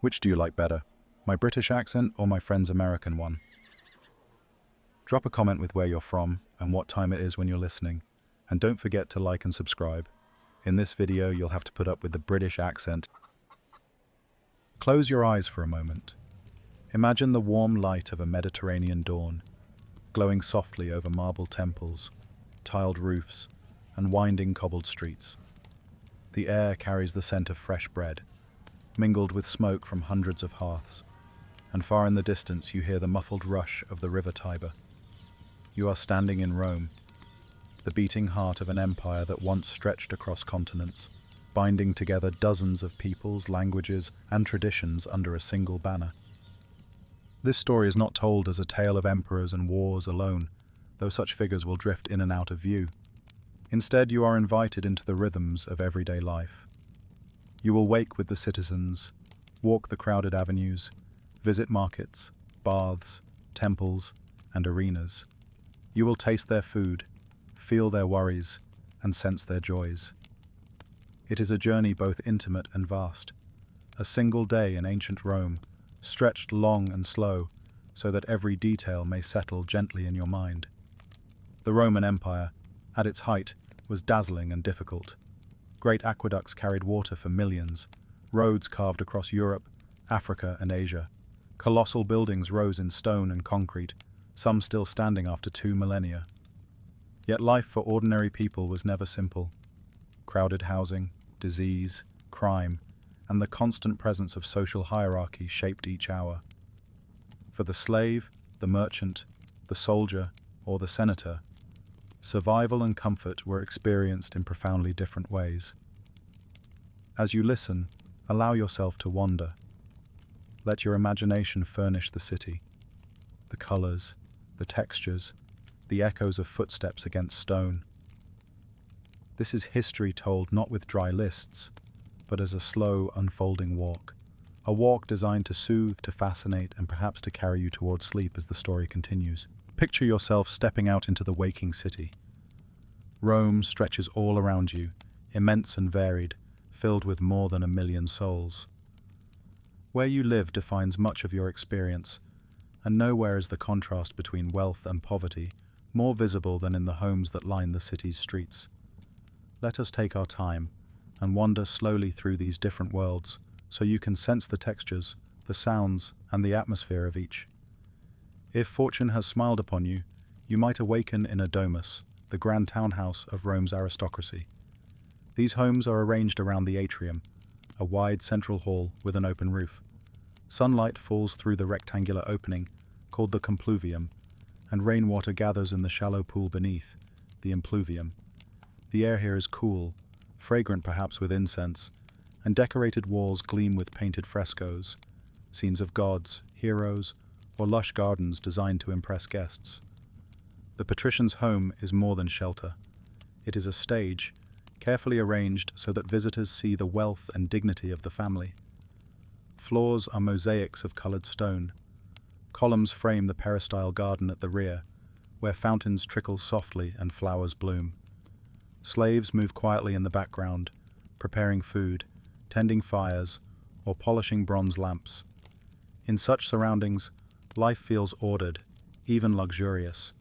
Which do you like better, my British accent or my friend's American one? Drop a comment with where you're from and what time it is when you're listening. And don't forget to like and subscribe. In this video, you'll have to put up with the British accent. Close your eyes for a moment. Imagine the warm light of a Mediterranean dawn, glowing softly over marble temples, tiled roofs, and winding cobbled streets. The air carries the scent of fresh bread, mingled with smoke from hundreds of hearths, and far in the distance you hear the muffled rush of the river Tiber. You are standing in Rome, the beating heart of an empire that once stretched across continents, binding together dozens of peoples, languages, and traditions under a single banner. This story is not told as a tale of emperors and wars alone, though such figures will drift in and out of view. Instead, you are invited into the rhythms of everyday life. You will wake with the citizens, walk the crowded avenues, visit markets, baths, temples, and arenas. You will taste their food, feel their worries, and sense their joys. It is a journey both intimate and vast, a single day in ancient Rome, stretched long and slow, so that every detail may settle gently in your mind. The Roman Empire, at its height, was dazzling and difficult. Great aqueducts carried water for millions, roads carved across Europe, Africa, and Asia. Colossal buildings rose in stone and concrete, some still standing after 2 millennia. Yet life for ordinary people was never simple. Crowded housing, disease, crime, and the constant presence of social hierarchy shaped each hour. For the slave, the merchant, the soldier, or the senator, survival and comfort were experienced in profoundly different ways. As you listen, allow yourself to wander. Let your imagination furnish the city, the colors, the textures, the echoes of footsteps against stone. This is history told not with dry lists, but as a slow, unfolding walk. A walk designed to soothe, to fascinate, and perhaps to carry you towards sleep as the story continues. Picture yourself stepping out into the waking city. Rome stretches all around you, immense and varied, filled with more than 1 million souls. Where you live defines much of your experience, and nowhere is the contrast between wealth and poverty more visible than in the homes that line the city's streets. Let us take our time and wander slowly through these different worlds so you can sense the textures, the sounds, and the atmosphere of each. If fortune has smiled upon you, you might awaken in a domus, the grand townhouse of Rome's aristocracy. These homes are arranged around the atrium, a wide central hall with an open roof. Sunlight falls through the rectangular opening, called the compluvium, and rainwater gathers in the shallow pool beneath, the impluvium. The air here is cool, fragrant perhaps with incense, and decorated walls gleam with painted frescoes, scenes of gods, heroes, or lush gardens designed to impress guests. The patrician's home is more than shelter. It is a stage, carefully arranged so that visitors see the wealth and dignity of the family. Floors are mosaics of colored stone. Columns frame the peristyle garden at the rear, where fountains trickle softly and flowers bloom. Slaves move quietly in the background, preparing food, tending fires, or polishing bronze lamps. In such surroundings, life feels ordered, even luxurious.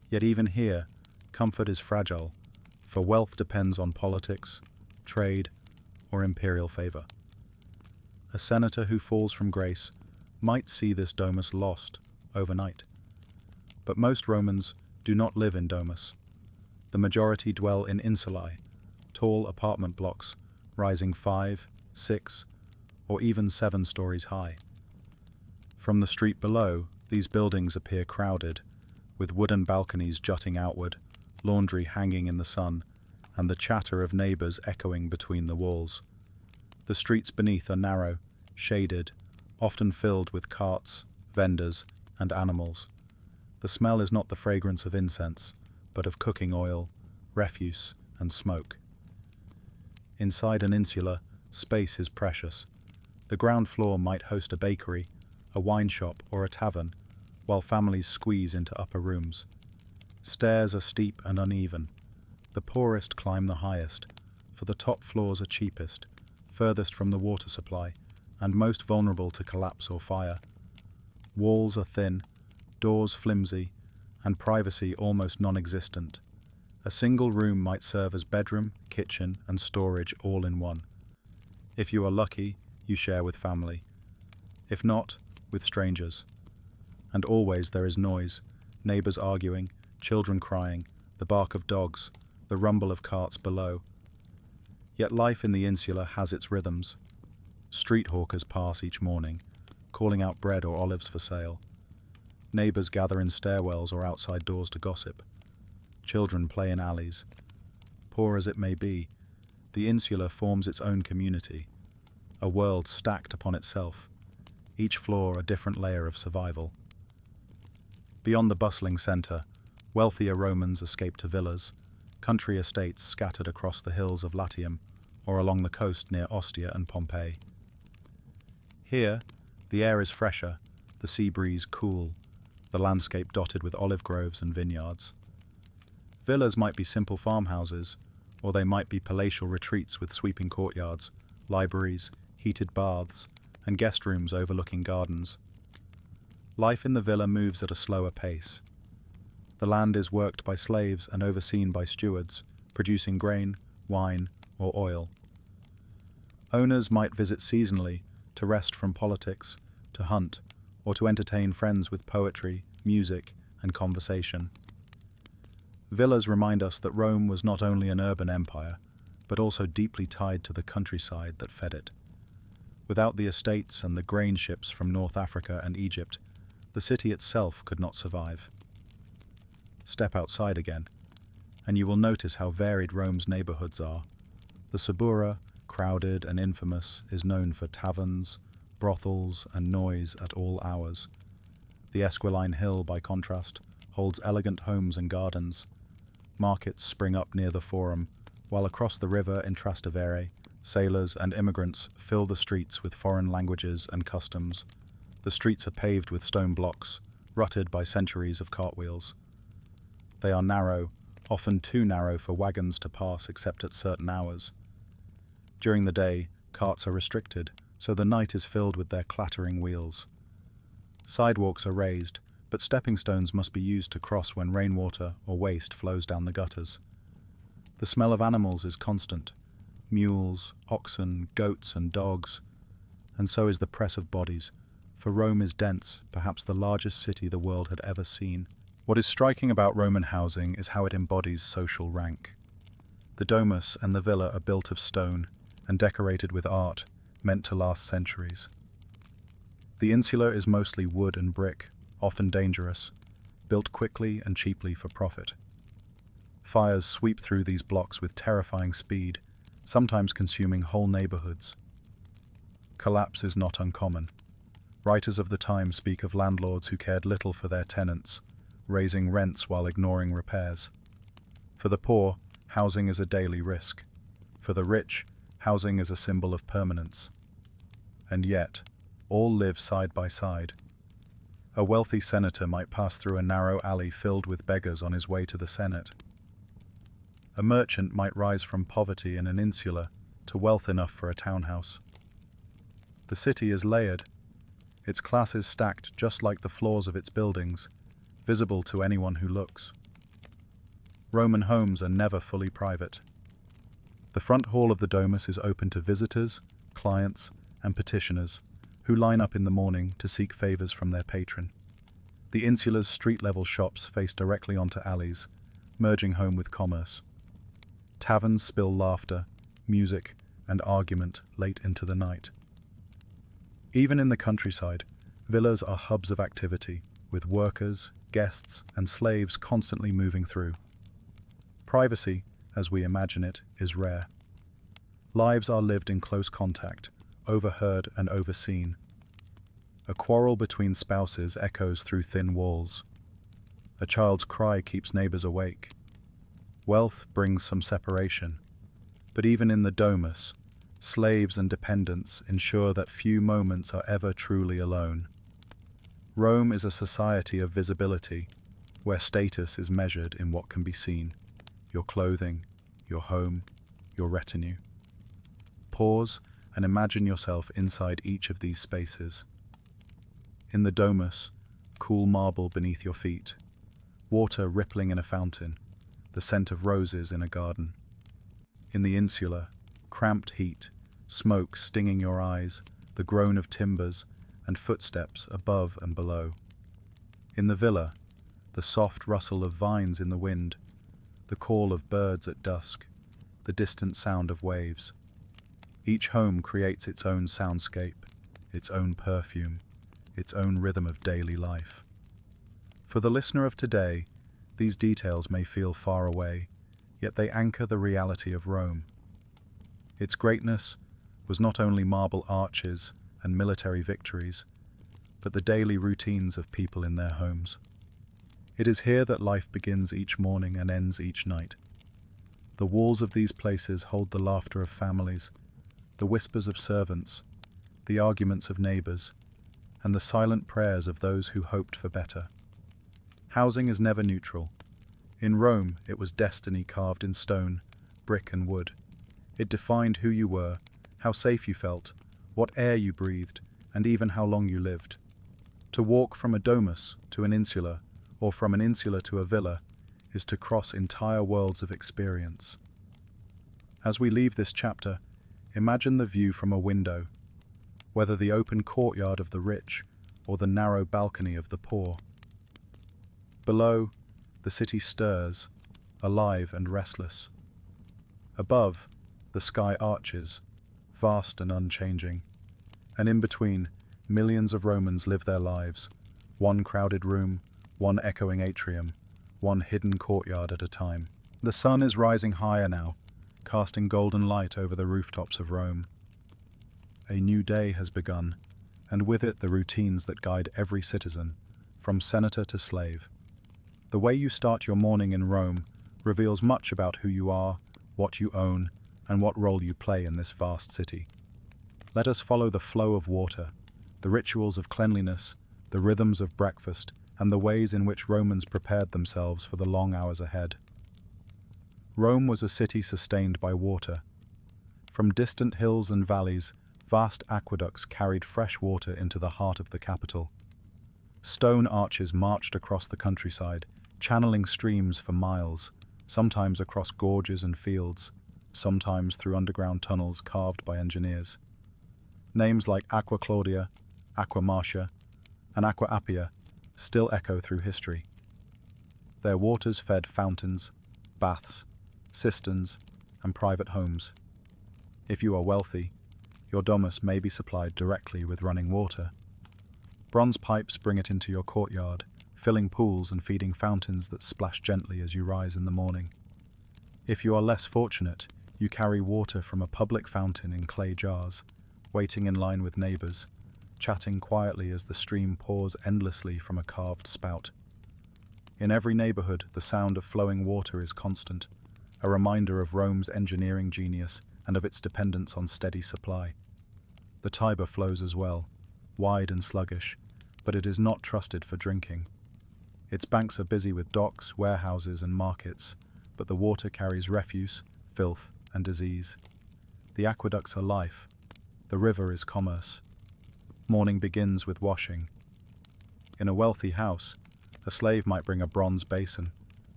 Yet even here, comfort is fragile, for wealth depends on politics, trade, or imperial favor. A senator who falls from grace might see this domus lost overnight. But most Romans do not live in domus. The majority dwell in insulae, tall apartment blocks rising 5, 6, or even 7 stories high. From the street below, these buildings appear crowded, with wooden balconies jutting outward, laundry hanging in the sun, and the chatter of neighbors echoing between the walls. The streets beneath are narrow, shaded, often filled with carts, vendors, and animals. The smell is not the fragrance of incense, but of cooking oil, refuse, and smoke. Inside an insula, space is precious. The ground floor might host a bakery, a wine shop, or a tavern, while families squeeze into upper rooms. Stairs are steep and uneven. The poorest climb the highest, for the top floors are cheapest, furthest from the water supply, and most vulnerable to collapse or fire. Walls are thin, doors flimsy, and privacy almost non-existent. A single room might serve as bedroom, kitchen, and storage all in one. If you are lucky, you share with family. If not, with strangers. And always there is noise, neighbors arguing, children crying, the bark of dogs, the rumble of carts below. Yet life in the insula has its rhythms. Street hawkers pass each morning, calling out bread or olives for sale. Neighbors gather in stairwells or outside doors to gossip. Children play in alleys. Poor as it may be, the insula forms its own community, a world stacked upon itself, each floor a different layer of survival. Beyond the bustling centre, wealthier Romans escape to villas, country estates scattered across the hills of Latium or along the coast near Ostia and Pompeii. Here, the air is fresher, the sea breeze cool, the landscape dotted with olive groves and vineyards. Villas might be simple farmhouses, or they might be palatial retreats with sweeping courtyards, libraries, heated baths, and guest rooms overlooking gardens. Life in the villa moves at a slower pace. The land is worked by slaves and overseen by stewards, producing grain, wine, or oil. Owners might visit seasonally to rest from politics, to hunt, or to entertain friends with poetry, music, and conversation. Villas remind us that Rome was not only an urban empire, but also deeply tied to the countryside that fed it. Without the estates and the grain ships from North Africa and Egypt, the city itself could not survive. Step outside again, and you will notice how varied Rome's neighborhoods are. The Suburra, crowded and infamous, is known for taverns, brothels, and noise at all hours. The Esquiline Hill, by contrast, holds elegant homes and gardens. Markets spring up near the Forum, while across the river in Trastevere, sailors and immigrants fill the streets with foreign languages and customs. The streets are paved with stone blocks, rutted by centuries of cartwheels. They are narrow, often too narrow for wagons to pass except at certain hours. During the day, carts are restricted, so the night is filled with their clattering wheels. Sidewalks are raised, but stepping stones must be used to cross when rainwater or waste flows down the gutters. The smell of animals is constant: mules, oxen, goats, and dogs. And so is the press of bodies, for Rome is dense, perhaps the largest city the world had ever seen. What is striking about Roman housing is how it embodies social rank. The domus and the villa are built of stone and decorated with art meant to last centuries. The insula is mostly wood and brick, often dangerous, built quickly and cheaply for profit. Fires sweep through these blocks with terrifying speed, sometimes consuming whole neighborhoods. Collapse is not uncommon. Writers of the time speak of landlords who cared little for their tenants, raising rents while ignoring repairs. For the poor, housing is a daily risk. For the rich, housing is a symbol of permanence. And yet, all live side by side. A wealthy senator might pass through a narrow alley filled with beggars on his way to the Senate. A merchant might rise from poverty in an insula to wealth enough for a townhouse. The city is layered, its classes stacked just like the floors of its buildings, visible to anyone who looks. Roman homes are never fully private. The front hall of the domus is open to visitors, clients, and petitioners, who line up in the morning to seek favors from their patron. The insula's street-level shops face directly onto alleys, merging home with commerce. Taverns spill laughter, music, and argument late into the night. Even in the countryside, villas are hubs of activity, with workers, guests, and slaves constantly moving through. Privacy, as we imagine it, is rare. Lives are lived in close contact, overheard and overseen. A quarrel between spouses echoes through thin walls. A child's cry keeps neighbors awake. Wealth brings some separation, but even in the domus, slaves and dependents ensure that few moments are ever truly alone. Rome is a society of visibility, where status is measured in what can be seen: your clothing, your home, your retinue. Pause and imagine yourself inside each of these spaces. In the domus, cool marble beneath your feet, water rippling in a fountain, the scent of roses in a garden. In the insula, cramped heat, smoke stinging your eyes, the groan of timbers, and footsteps above and below. In the villa, the soft rustle of vines in the wind, the call of birds at dusk, the distant sound of waves. Each home creates its own soundscape, its own perfume, its own rhythm of daily life. For the listener of today, these details may feel far away, yet they anchor the reality of Rome. Its greatness was not only marble arches and military victories, but the daily routines of people in their homes. It is here that life begins each morning and ends each night. The walls of these places hold the laughter of families, the whispers of servants, the arguments of neighbors, and the silent prayers of those who hoped for better. Housing is never neutral. In Rome, it was destiny carved in stone, brick and wood. It defined who you were, how safe you felt, what air you breathed, and even how long you lived. To walk from a domus to an insula, or from an insula to a villa, is to cross entire worlds of experience. As we leave this chapter, imagine the view from a window, whether the open courtyard of the rich or the narrow balcony of the poor. Below, the city stirs, alive and restless. Above, the sky arches, vast and unchanging. And in between, millions of Romans live their lives, one crowded room, one echoing atrium, one hidden courtyard at a time. The sun is rising higher now, casting golden light over the rooftops of Rome. A new day has begun, and with it the routines that guide every citizen, from senator to slave. The way you start your morning in Rome reveals much about who you are, what you own, and what role you play in this vast city. Let us follow the flow of water, the rituals of cleanliness, the rhythms of breakfast, and the ways in which Romans prepared themselves for the long hours ahead. Rome was a city sustained by water. From distant hills and valleys, vast aqueducts carried fresh water into the heart of the capital. Stone arches marched across the countryside, channeling streams for miles, sometimes across gorges and fields, sometimes through underground tunnels carved by engineers. Names like Aqua Claudia, Aqua Marcia, and Aqua Appia still echo through history. Their waters fed fountains, baths, cisterns, and private homes. If you are wealthy, your domus may be supplied directly with running water. Bronze pipes bring it into your courtyard, filling pools and feeding fountains that splash gently as you rise in the morning. If you are less fortunate, you carry water from a public fountain in clay jars, waiting in line with neighbors, chatting quietly as the stream pours endlessly from a carved spout. In every neighborhood, the sound of flowing water is constant, a reminder of Rome's engineering genius and of its dependence on steady supply. The Tiber flows as well, wide and sluggish, but it is not trusted for drinking. Its banks are busy with docks, warehouses, and markets, but the water carries refuse, filth, and disease. The aqueducts are life. The river is commerce. Morning begins with washing. In a wealthy house, a slave might bring a bronze basin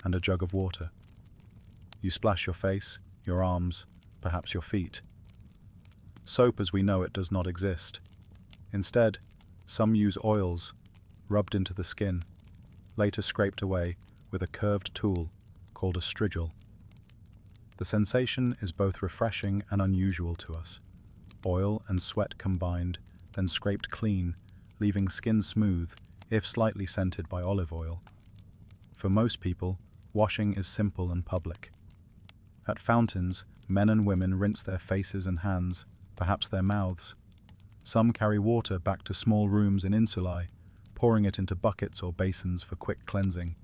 and a jug of water. You splash your face, your arms, perhaps your feet. Soap as we know it does not exist. Instead, some use oils, rubbed into the skin, later scraped away with a curved tool called a strigil. The sensation is both refreshing and unusual to us. Oil and sweat combined, then scraped clean, leaving skin smooth, if slightly scented by olive oil. For most people, washing is simple and public. At fountains, men and women rinse their faces and hands, perhaps their mouths. Some carry water back to small rooms in insulae, pouring it into buckets or basins for quick cleansing.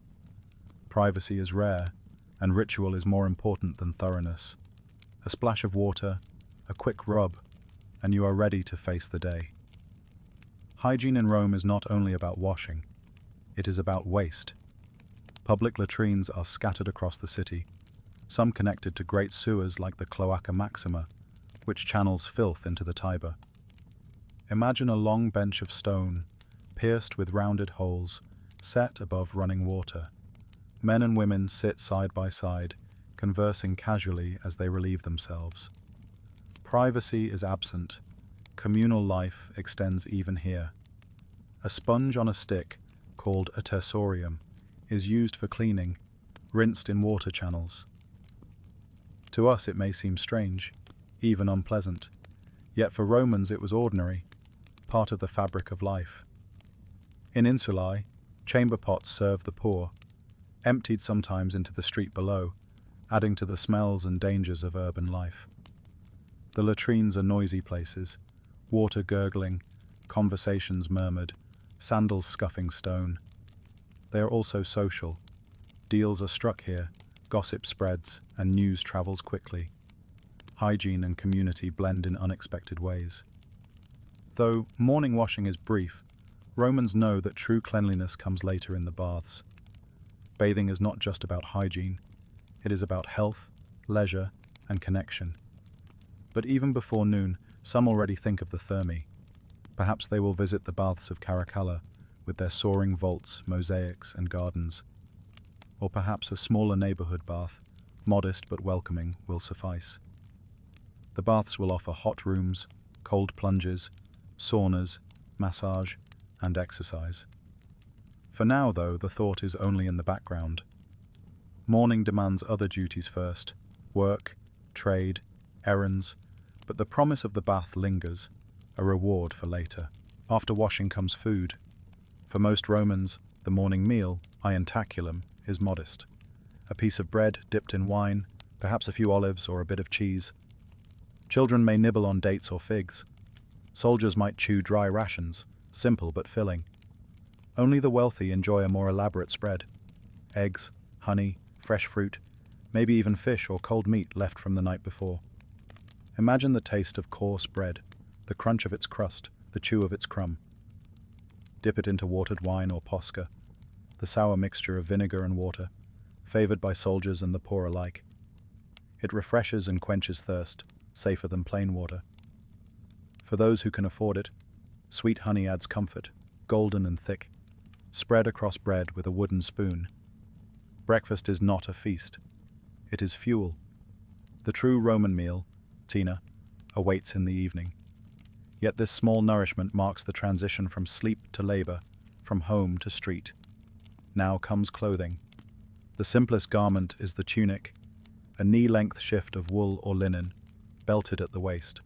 Privacy is rare, and ritual is more important than thoroughness. A splash of water, a quick rub, and you are ready to face the day. Hygiene in Rome is not only about washing, it is about waste. Public latrines are scattered across the city, some connected to great sewers like the Cloaca Maxima, which channels filth into the Tiber. Imagine a long bench of stone, pierced with rounded holes, set above running water. Men and women sit side by side, conversing casually as they relieve themselves. Privacy is absent. Communal life extends even here. A sponge on a stick, called a tersorium, is used for cleaning, rinsed in water channels. To us it may seem strange, even unpleasant, yet for Romans it was ordinary, part of the fabric of life. In insulae, chamber pots served the poor, emptied sometimes into the street below, adding to the smells and dangers of urban life. The latrines are noisy places, water gurgling, conversations murmured, sandals scuffing stone. They are also social. Deals are struck here, gossip spreads, and news travels quickly. Hygiene and community blend in unexpected ways. Though morning washing is brief, Romans know that true cleanliness comes later in the baths. Bathing is not just about hygiene, it is about health, leisure, and connection. But even before noon, some already think of the Thermae. Perhaps they will visit the baths of Caracalla, with their soaring vaults, mosaics, and gardens. Or perhaps a smaller neighborhood bath, modest but welcoming, will suffice. The baths will offer hot rooms, cold plunges, saunas, massage, and exercise. For now, though, the thought is only in the background. Morning demands other duties first, work, trade, errands, but the promise of the bath lingers, a reward for later. After washing comes food. For most Romans, the morning meal, ientaculum, is modest. A piece of bread dipped in wine, perhaps a few olives or a bit of cheese. Children may nibble on dates or figs. Soldiers might chew dry rations, simple but filling. Only the wealthy enjoy a more elaborate spread. Eggs, honey, fresh fruit, maybe even fish or cold meat left from the night before. Imagine the taste of coarse bread, the crunch of its crust, the chew of its crumb. Dip it into watered wine or posca, the sour mixture of vinegar and water, favored by soldiers and the poor alike. It refreshes and quenches thirst, safer than plain water. For those who can afford it, sweet honey adds comfort, golden and thick, spread across bread with a wooden spoon. Breakfast is not a feast. It is fuel. The true Roman meal, Tina, awaits in the evening. Yet this small nourishment marks the transition from sleep to labor, from home to street. Now comes clothing. The simplest garment is the tunic, a knee-length shift of wool or linen, belted at the waist.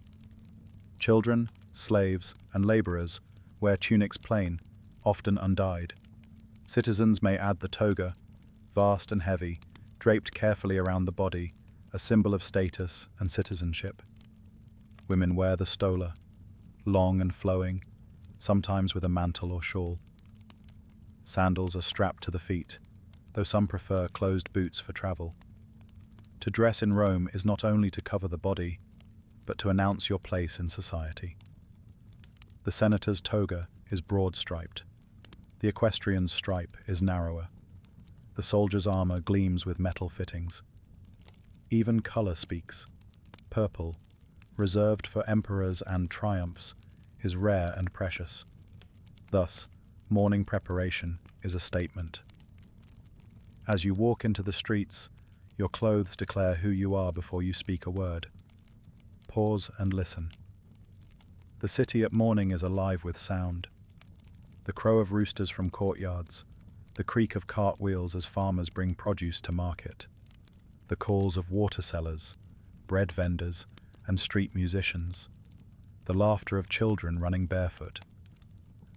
Children, slaves, and laborers wear tunics plain, often undyed. Citizens may add the toga, vast and heavy, draped carefully around the body, a symbol of status and citizenship. Women wear the stola, long and flowing, sometimes with a mantle or shawl. Sandals are strapped to the feet, though some prefer closed boots for travel. To dress in Rome is not only to cover the body, but to announce your place in society. The senator's toga is broad-striped. The equestrian's stripe is narrower. The soldier's armor gleams with metal fittings. Even color speaks. Purple, reserved for emperors and triumphs, is rare and precious. Thus, morning preparation is a statement. As you walk into the streets, your clothes declare who you are before you speak a word. Pause and listen. The city at morning is alive with sound. The crow of roosters from courtyards, the creak of cart wheels as farmers bring produce to market, the calls of water sellers, bread vendors, and street musicians, the laughter of children running barefoot.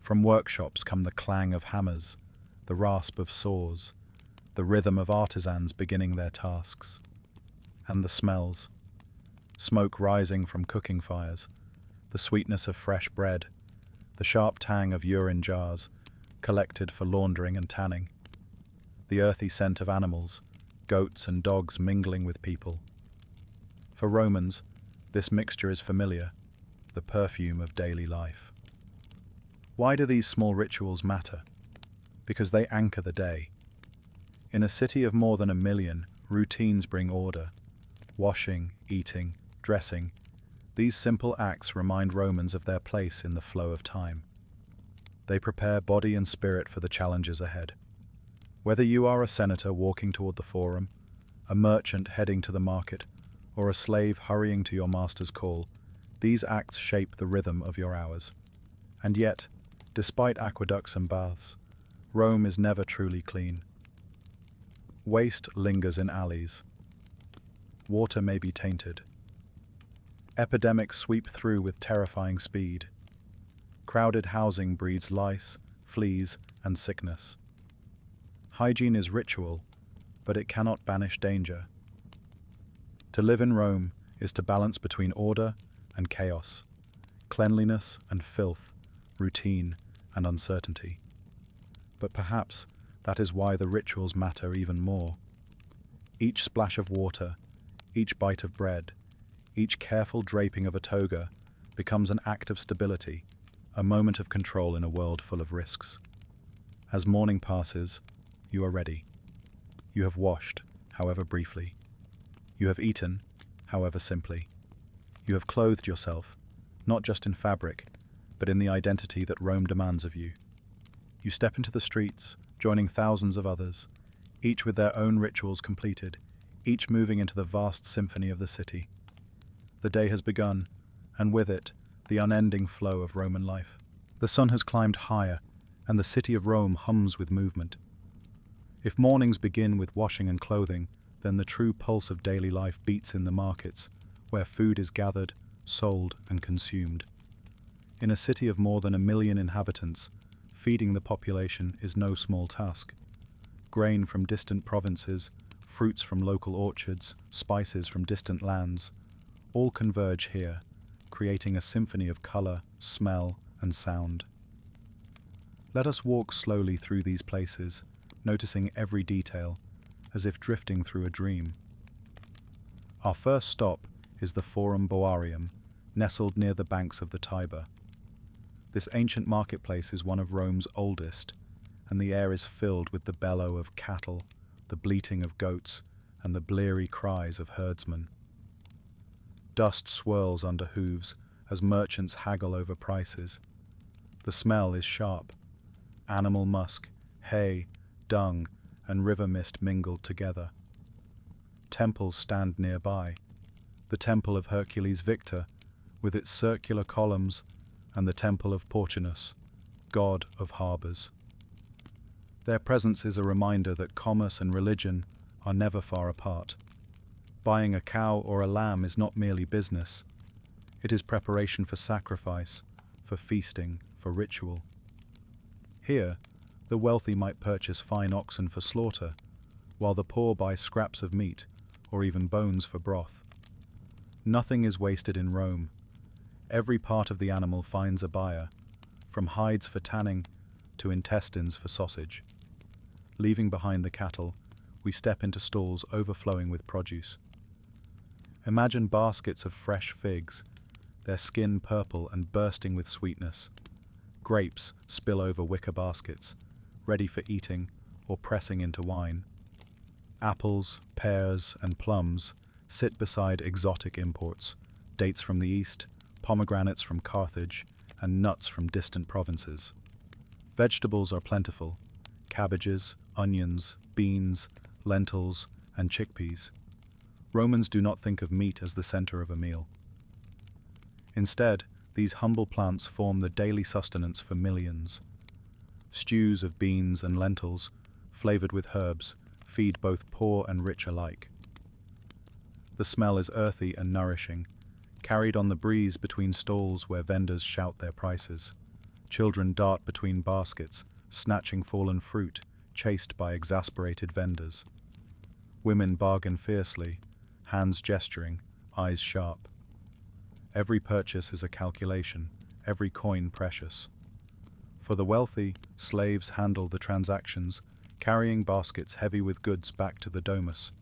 From workshops come the clang of hammers, the rasp of saws, the rhythm of artisans beginning their tasks. And the smells. Smoke rising from cooking fires, the sweetness of fresh bread, the sharp tang of urine jars, collected for laundering and tanning, the earthy scent of animals, goats and dogs mingling with people. For Romans, this mixture is familiar, the perfume of daily life. Why do these small rituals matter? Because they anchor the day. In a city of more than 1 million, routines bring order. Washing, eating, dressing, These simple acts remind Romans of their place in the flow of time. They prepare body and spirit for the challenges ahead. Whether you are a senator walking toward the forum, a merchant heading to the market, or a slave hurrying to your master's call, these acts shape the rhythm of your hours. And yet, despite aqueducts and baths, Rome is never truly clean. Waste lingers in alleys. Water may be tainted. Epidemics sweep through with terrifying speed. Crowded housing breeds lice, fleas, and sickness. Hygiene is ritual, but it cannot banish danger. To live in Rome is to balance between order and chaos, cleanliness and filth, routine and uncertainty. But perhaps that is why the rituals matter even more. Each splash of water, each bite of bread, each careful draping of a toga becomes an act of stability, a moment of control in a world full of risks. As morning passes, you are ready. You have washed, however briefly. You have eaten, however simply. You have clothed yourself, not just in fabric, but in the identity that Rome demands of you. You step into the streets, joining thousands of others, each with their own rituals completed, each moving into the vast symphony of the city. The day has begun, and with it, the unending flow of Roman life. The sun has climbed higher, and the city of Rome hums with movement. If mornings begin with washing and clothing, then the true pulse of daily life beats in the markets, where food is gathered, sold, and consumed. In a city of more than 1 million inhabitants, feeding the population is no small task. Grain from distant provinces, fruits from local orchards, spices from distant lands, all converge here, creating a symphony of color, smell, and sound. Let us walk slowly through these places, noticing every detail, as if drifting through a dream. Our first stop is the Forum Boarium, nestled near the banks of the Tiber. This ancient marketplace is one of Rome's oldest, and the air is filled with the bellow of cattle, the bleating of goats, and the bleary cries of herdsmen. Dust swirls under hooves as merchants haggle over prices. The smell is sharp. Animal musk, hay, dung, and river mist mingled together. Temples stand nearby. The Temple of Hercules Victor, with its circular columns, and the Temple of Portunus, god of harbours. Their presence is a reminder that commerce and religion are never far apart. Buying a cow or a lamb is not merely business. It is preparation for sacrifice, for feasting, for ritual. Here, the wealthy might purchase fine oxen for slaughter, while the poor buy scraps of meat, or even bones for broth. Nothing is wasted in Rome. Every part of the animal finds a buyer, from hides for tanning to intestines for sausage. Leaving behind the cattle, we step into stalls overflowing with produce. Imagine baskets of fresh figs, their skin purple and bursting with sweetness. Grapes spill over wicker baskets, ready for eating or pressing into wine. Apples, pears, and plums sit beside exotic imports, dates from the east, pomegranates from Carthage, and nuts from distant provinces. Vegetables are plentiful: cabbages, onions, beans, lentils, and chickpeas. Romans do not think of meat as the center of a meal. Instead, these humble plants form the daily sustenance for millions. Stews of beans and lentils, flavored with herbs, feed both poor and rich alike. The smell is earthy and nourishing, carried on the breeze between stalls where vendors shout their prices. Children dart between baskets, snatching fallen fruit, chased by exasperated vendors. Women bargain fiercely, hands gesturing, eyes sharp. Every purchase is a calculation, every coin precious. For the wealthy, slaves handle the transactions, carrying baskets heavy with goods back to the domus.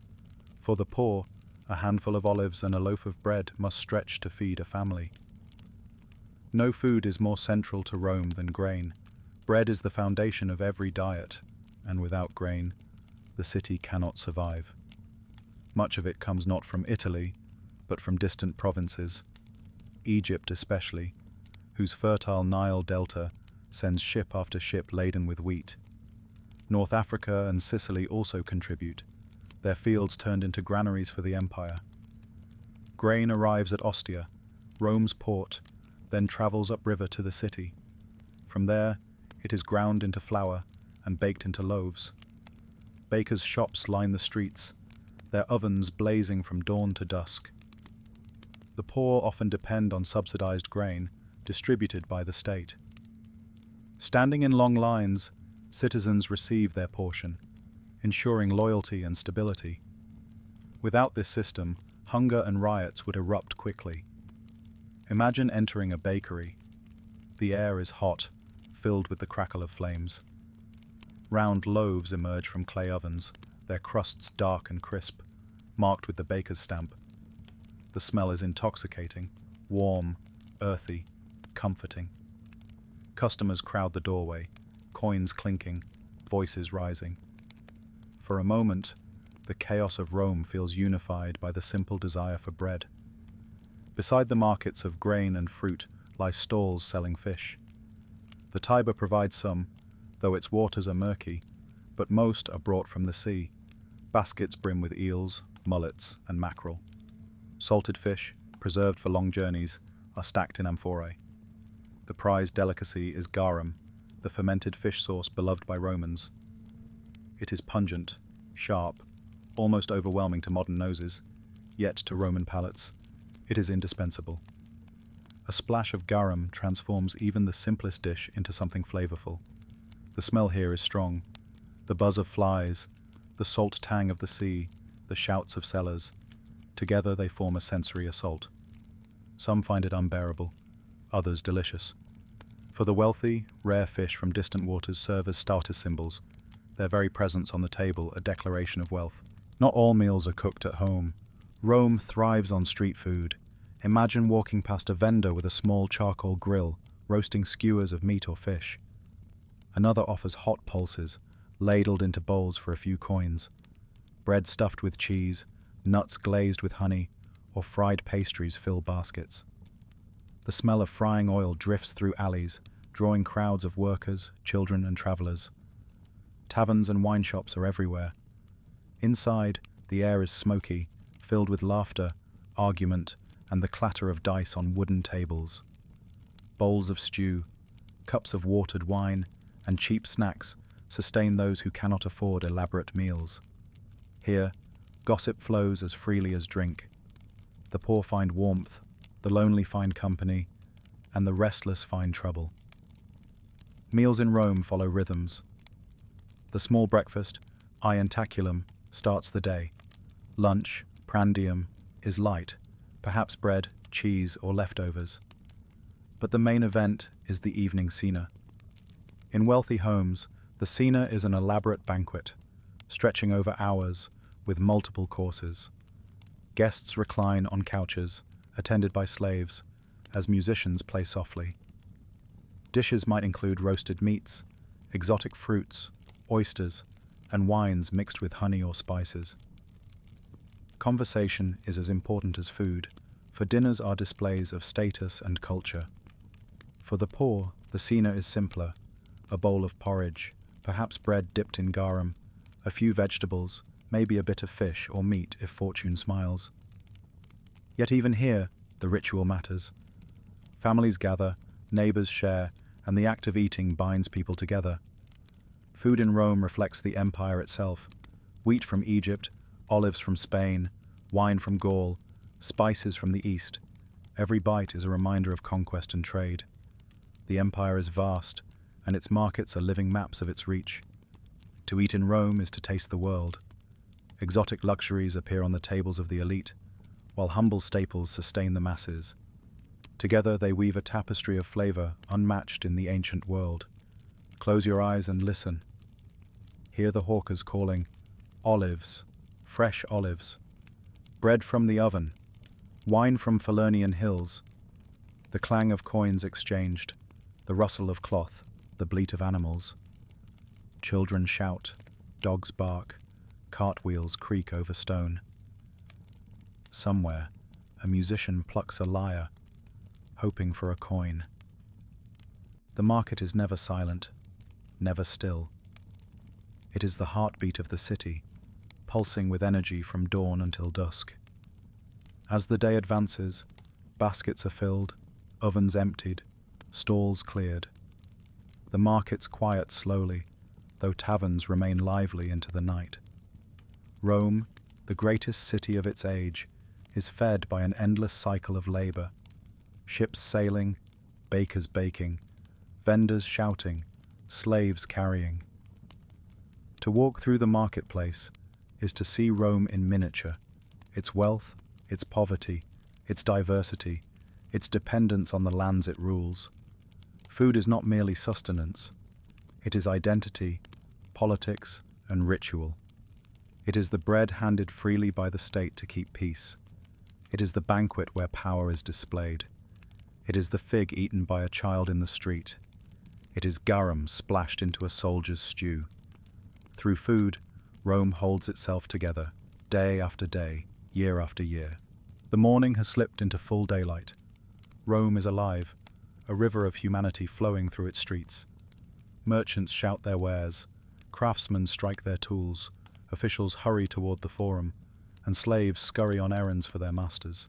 For the poor, a handful of olives and a loaf of bread must stretch to feed a family. No food is more central to Rome than grain. Bread is the foundation of every diet, and without grain, the city cannot survive. Much of it comes not from Italy, but from distant provinces. Egypt especially, whose fertile Nile delta sends ship after ship laden with wheat. North Africa and Sicily also contribute, their fields turned into granaries for the empire. Grain arrives at Ostia, Rome's port, then travels upriver to the city. From there, it is ground into flour and baked into loaves. Bakers' shops line the streets, their ovens blazing from dawn to dusk. The poor often depend on subsidized grain distributed by the state. Standing in long lines, citizens receive their portion, ensuring loyalty and stability. Without this system, hunger and riots would erupt quickly. Imagine entering a bakery. The air is hot, filled with the crackle of flames. Round loaves emerge from clay ovens, their crusts dark and crisp, marked with the baker's stamp. The smell is intoxicating, warm, earthy, comforting. Customers crowd the doorway, coins clinking, voices rising. For a moment, the chaos of Rome feels unified by the simple desire for bread. Beside the markets of grain and fruit lie stalls selling fish. The Tiber provides some, though its waters are murky, but most are brought from the sea. Baskets brim with eels, mullets, and mackerel. Salted fish, preserved for long journeys, are stacked in amphorae. The prized delicacy is garum, the fermented fish sauce beloved by Romans. It is pungent, sharp, almost overwhelming to modern noses, yet to Roman palates, it is indispensable. A splash of garum transforms even the simplest dish into something flavorful. The smell here is strong. The buzz of flies, the salt tang of the sea, the shouts of sellers. Together they form a sensory assault. Some find it unbearable, others delicious. For the wealthy, rare fish from distant waters serve as status symbols, their very presence on the table a declaration of wealth. Not all meals are cooked at home. Rome thrives on street food. Imagine walking past a vendor with a small charcoal grill, roasting skewers of meat or fish. Another offers hot pulses, ladled into bowls for a few coins. Bread stuffed with cheese, nuts glazed with honey, or fried pastries fill baskets. The smell of frying oil drifts through alleys, drawing crowds of workers, children, and travelers. Taverns and wine shops are everywhere. Inside, the air is smoky, filled with laughter, argument, and the clatter of dice on wooden tables. Bowls of stew, cups of watered wine, and cheap snacks sustain those who cannot afford elaborate meals. Here, gossip flows as freely as drink. The poor find warmth, the lonely find company, and the restless find trouble. Meals in Rome follow rhythms. The small breakfast, ientaculum, starts the day. Lunch, prandium, is light, perhaps bread, cheese, or leftovers. But the main event is the evening cena. In wealthy homes, the cena is an elaborate banquet, stretching over hours, with multiple courses. Guests recline on couches, attended by slaves, as musicians play softly. Dishes might include roasted meats, exotic fruits, oysters, and wines mixed with honey or spices. Conversation is as important as food, for dinners are displays of status and culture. For the poor, the cena is simpler, a bowl of porridge, perhaps bread dipped in garum, a few vegetables, maybe a bit of fish or meat if fortune smiles. Yet even here, the ritual matters. Families gather, neighbors share, and the act of eating binds people together. Food in Rome reflects the empire itself. Wheat from Egypt, olives from Spain, wine from Gaul, spices from the East. Every bite is a reminder of conquest and trade. The empire is vast, and its markets are living maps of its reach. To eat in Rome is to taste the world. Exotic luxuries appear on the tables of the elite, while humble staples sustain the masses. Together they weave a tapestry of flavor unmatched in the ancient world. Close your eyes and listen. Hear the hawkers calling, olives, fresh olives, bread from the oven, wine from Falernian hills, the clang of coins exchanged, the rustle of cloth, the bleat of animals. Children shout, dogs bark, cartwheels creak over stone. Somewhere, a musician plucks a lyre, hoping for a coin. The market is never silent, never still. It is the heartbeat of the city, pulsing with energy from dawn until dusk. As the day advances, baskets are filled, ovens emptied, stalls cleared. The markets quiet slowly, though taverns remain lively into the night. Rome, the greatest city of its age, is fed by an endless cycle of labor. Ships sailing, bakers baking, vendors shouting, slaves carrying. To walk through the marketplace is to see Rome in miniature, its wealth, its poverty, its diversity, its dependence on the lands it rules. Food is not merely sustenance. It is identity, politics, and ritual. It is the bread handed freely by the state to keep peace. It is the banquet where power is displayed. It is the fig eaten by a child in the street. It is garum splashed into a soldier's stew. Through food, Rome holds itself together, day after day, year after year. The morning has slipped into full daylight. Rome is alive, a river of humanity flowing through its streets. Merchants shout their wares, craftsmen strike their tools, officials hurry toward the forum, and slaves scurry on errands for their masters.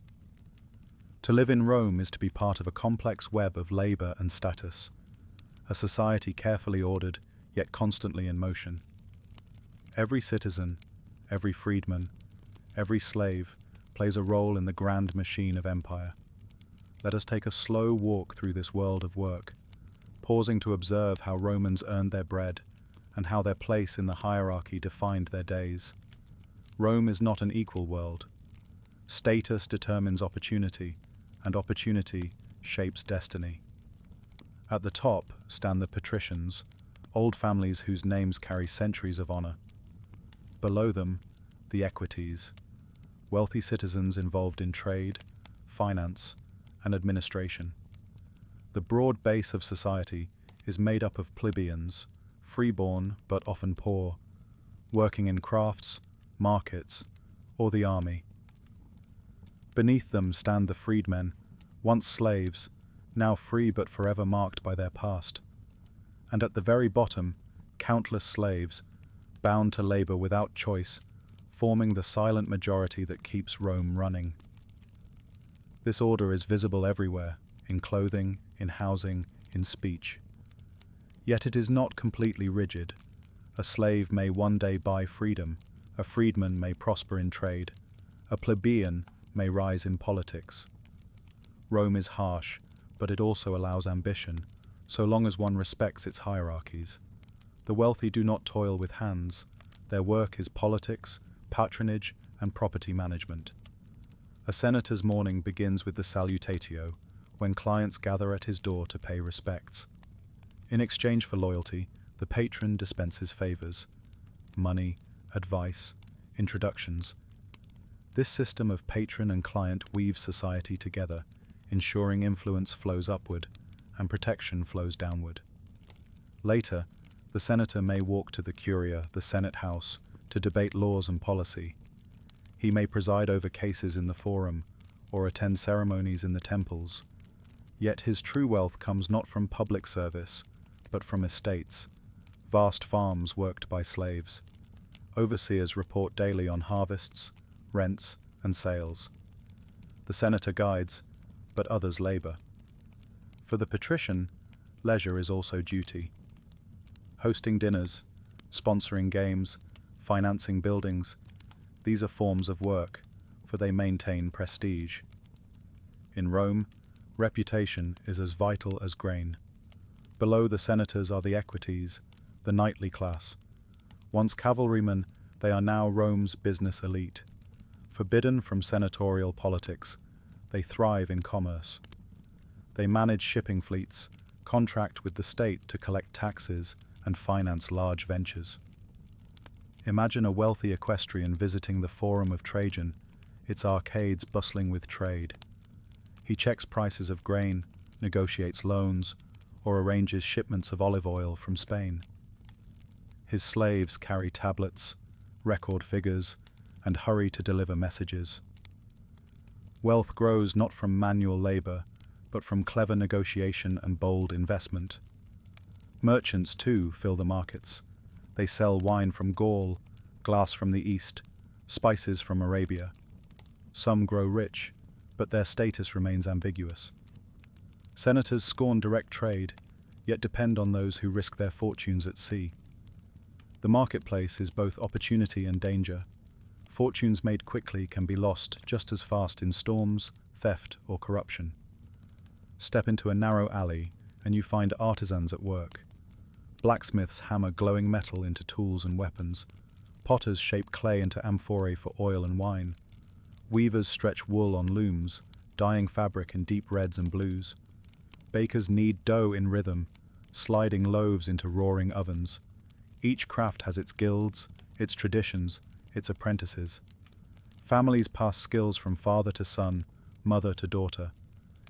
To live in Rome is to be part of a complex web of labor and status, a society carefully ordered, yet constantly in motion. Every citizen, every freedman, every slave plays a role in the grand machine of empire. Let us take a slow walk through this world of work, pausing to observe how Romans earned their bread and how their place in the hierarchy defined their days. Rome is not an equal world. Status determines opportunity, and opportunity shapes destiny. At the top stand the patricians, old families whose names carry centuries of honor. Below them, the equites, wealthy citizens involved in trade, finance, and administration. The broad base of society is made up of plebeians, freeborn but often poor, working in crafts, markets, or the army. Beneath them stand the freedmen, once slaves, now free but forever marked by their past. And at the very bottom, countless slaves, bound to labor without choice, forming the silent majority that keeps Rome running. This order is visible everywhere, in clothing, in housing, in speech. Yet it is not completely rigid. A slave may one day buy freedom, a freedman may prosper in trade, a plebeian may rise in politics. Rome is harsh, but it also allows ambition, so long as one respects its hierarchies. The wealthy do not toil with hands. Their work is politics, patronage, and property management. A senator's morning begins with the salutatio, when clients gather at his door to pay respects. In exchange for loyalty, the patron dispenses favors, money, advice, introductions. This system of patron and client weaves society together, ensuring influence flows upward and protection flows downward. Later, the senator may walk to the curia, the Senate House, to debate laws and policy. He may preside over cases in the forum or attend ceremonies in the temples. Yet his true wealth comes not from public service, but from estates, vast farms worked by slaves. Overseers report daily on harvests, rents, and sales. The senator guides, but others labor. For the patrician, leisure is also duty. Hosting dinners, sponsoring games, financing buildings, these are forms of work, for they maintain prestige. In Rome, reputation is as vital as grain. Below the senators are the equites, the knightly class. Once cavalrymen, they are now Rome's business elite. Forbidden from senatorial politics, they thrive in commerce. They manage shipping fleets, contract with the state to collect taxes, and finance large ventures. Imagine a wealthy equestrian visiting the Forum of Trajan, its arcades bustling with trade. He checks prices of grain, negotiates loans, or arranges shipments of olive oil from Spain. His slaves carry tablets, record figures, and hurry to deliver messages. Wealth grows not from manual labor, but from clever negotiation and bold investment. Merchants, too, fill the markets. They sell wine from Gaul, glass from the East, spices from Arabia. Some grow rich, but their status remains ambiguous. Senators scorn direct trade, yet depend on those who risk their fortunes at sea. The marketplace is both opportunity and danger. Fortunes made quickly can be lost just as fast in storms, theft, or corruption. Step into a narrow alley, and you find artisans at work. Blacksmiths hammer glowing metal into tools and weapons. Potters shape clay into amphorae for oil and wine. Weavers stretch wool on looms, dyeing fabric in deep reds and blues. Bakers knead dough in rhythm, sliding loaves into roaring ovens. Each craft has its guilds, its traditions, its apprentices. Families pass skills from father to son, mother to daughter.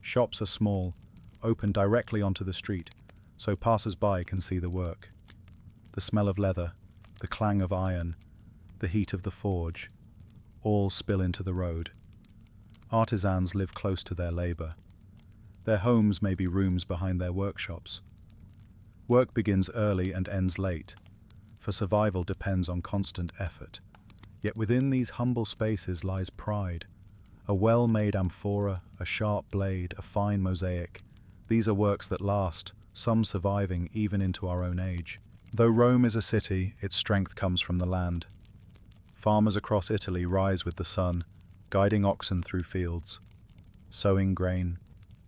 Shops are small, open directly onto the street, so passers-by can see the work. The smell of leather, the clang of iron, the heat of the forge, all spill into the road. Artisans live close to their labor. Their homes may be rooms behind their workshops. Work begins early and ends late, for survival depends on constant effort. Yet within these humble spaces lies pride. A well-made amphora, a sharp blade, a fine mosaic. These are works that last, some surviving even into our own age. Though Rome is a city, its strength comes from the land. Farmers across Italy rise with the sun, guiding oxen through fields, sowing grain,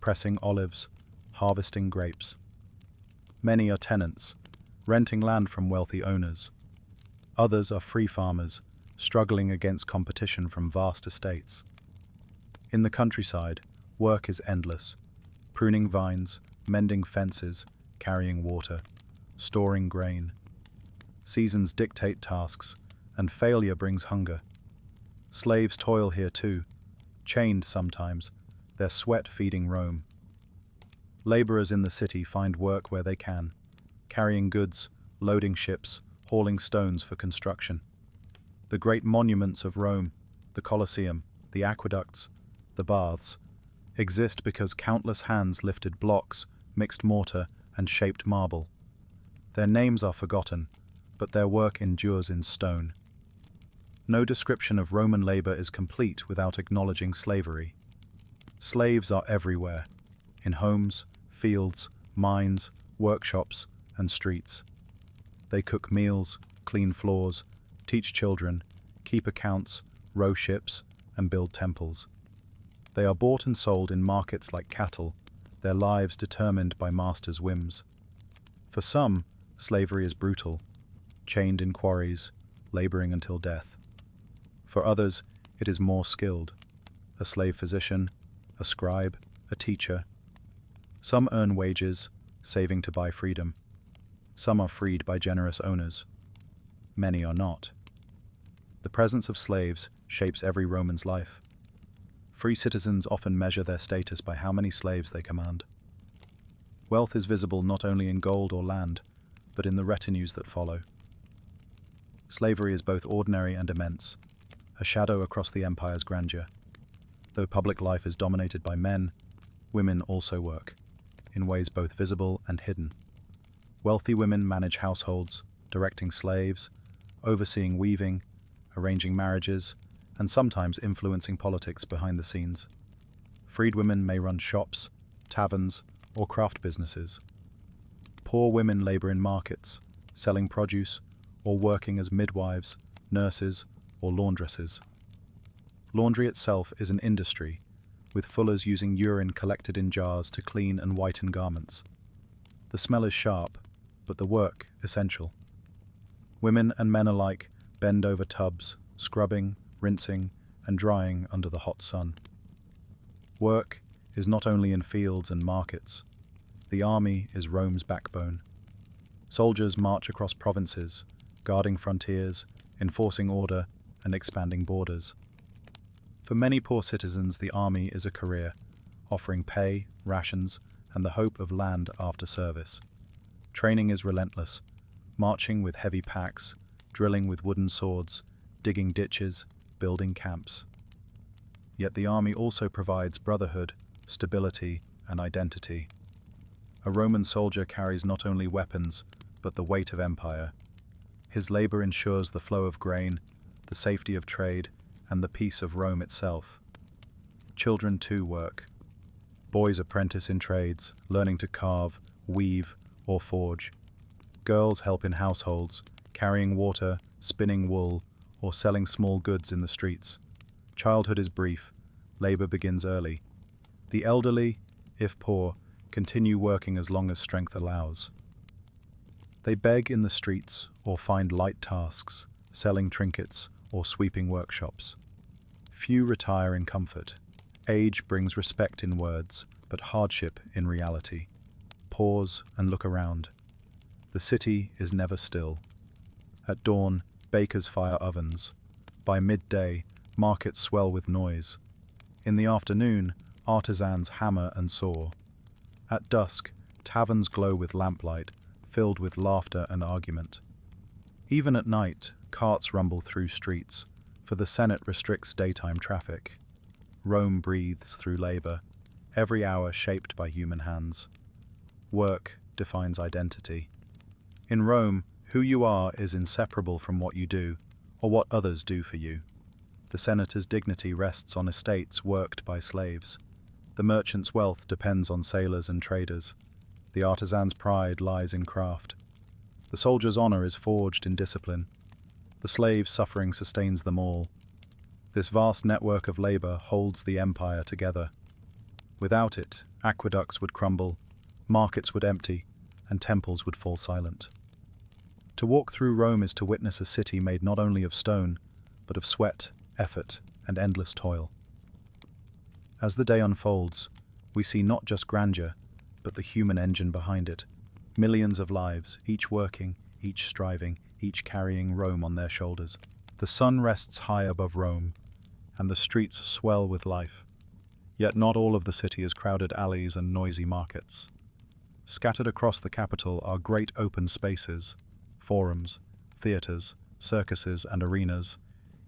pressing olives, harvesting grapes. Many are tenants, renting land from wealthy owners. Others are free farmers, struggling against competition from vast estates. In the countryside, work is endless, pruning vines, mending fences, carrying water, storing grain. Seasons dictate tasks, and failure brings hunger. Slaves toil here too, chained sometimes, their sweat feeding Rome. Laborers in the city find work where they can, carrying goods, loading ships, hauling stones for construction. The great monuments of Rome, the Colosseum, the aqueducts, the baths, exist because countless hands lifted blocks, mixed mortar, and shaped marble. Their names are forgotten, but their work endures in stone. No description of Roman labor is complete without acknowledging slavery. Slaves are everywhere, in homes, fields, mines, workshops, and streets. They cook meals, clean floors, teach children, keep accounts, row ships, and build temples. They are bought and sold in markets like cattle, their lives determined by masters' whims. For some, slavery is brutal, chained in quarries, laboring until death. For others, it is more skilled, a slave physician, a scribe, a teacher. Some earn wages, saving to buy freedom. Some are freed by generous owners. Many are not. The presence of slaves shapes every Roman's life. Free citizens often measure their status by how many slaves they command. Wealth is visible not only in gold or land, but in the retinues that follow. Slavery is both ordinary and immense, a shadow across the empire's grandeur. Though public life is dominated by men, women also work, in ways both visible and hidden. Wealthy women manage households, directing slaves, overseeing weaving, arranging marriages, and sometimes influencing politics behind the scenes. Freed women may run shops, taverns, or craft businesses. Poor women labor in markets, selling produce, or working as midwives, nurses, or laundresses. Laundry itself is an industry, with fullers using urine collected in jars to clean and whiten garments. The smell is sharp, but the work essential. Women and men alike bend over tubs, scrubbing, rinsing, and drying under the hot sun. Work is not only in fields and markets. The army is Rome's backbone. Soldiers march across provinces, guarding frontiers, enforcing order, and expanding borders. For many poor citizens, the army is a career, offering pay, rations, and the hope of land after service. Training is relentless, marching with heavy packs, drilling with wooden swords, digging ditches, building camps. Yet the army also provides brotherhood, stability, and identity. A Roman soldier carries not only weapons, but the weight of empire. His labor ensures the flow of grain, the safety of trade, and the peace of Rome itself. Children too work. Boys apprentice in trades, learning to carve, weave, or forge. Girls help in households, carrying water, spinning wool, or selling small goods in the streets. Childhood is brief, labor begins early. The elderly, if poor, continue working as long as strength allows. They beg in the streets or find light tasks, selling trinkets or sweeping workshops. Few retire in comfort. Age brings respect in words, but hardship in reality. Pause and look around. The city is never still. At dawn, bakers fire ovens. By midday, markets swell with noise. In the afternoon, artisans hammer and saw. At dusk, taverns glow with lamplight, filled with laughter and argument. Even at night, carts rumble through streets, for the Senate restricts daytime traffic. Rome breathes through labor, every hour shaped by human hands. Work defines identity. In Rome, who you are is inseparable from what you do, or what others do for you. The senator's dignity rests on estates worked by slaves. The merchant's wealth depends on sailors and traders. The artisan's pride lies in craft. The soldier's honor is forged in discipline. The slave's suffering sustains them all. This vast network of labor holds the empire together. Without it, aqueducts would crumble, markets would empty, and temples would fall silent. To walk through Rome is to witness a city made not only of stone, but of sweat, effort, and endless toil. As the day unfolds, we see not just grandeur, but the human engine behind it. Millions of lives, each working, each striving, each carrying Rome on their shoulders. The sun rests high above Rome, and the streets swell with life. Yet not all of the city is crowded alleys and noisy markets. Scattered across the capital are great open spaces, forums, theatres, circuses, and arenas,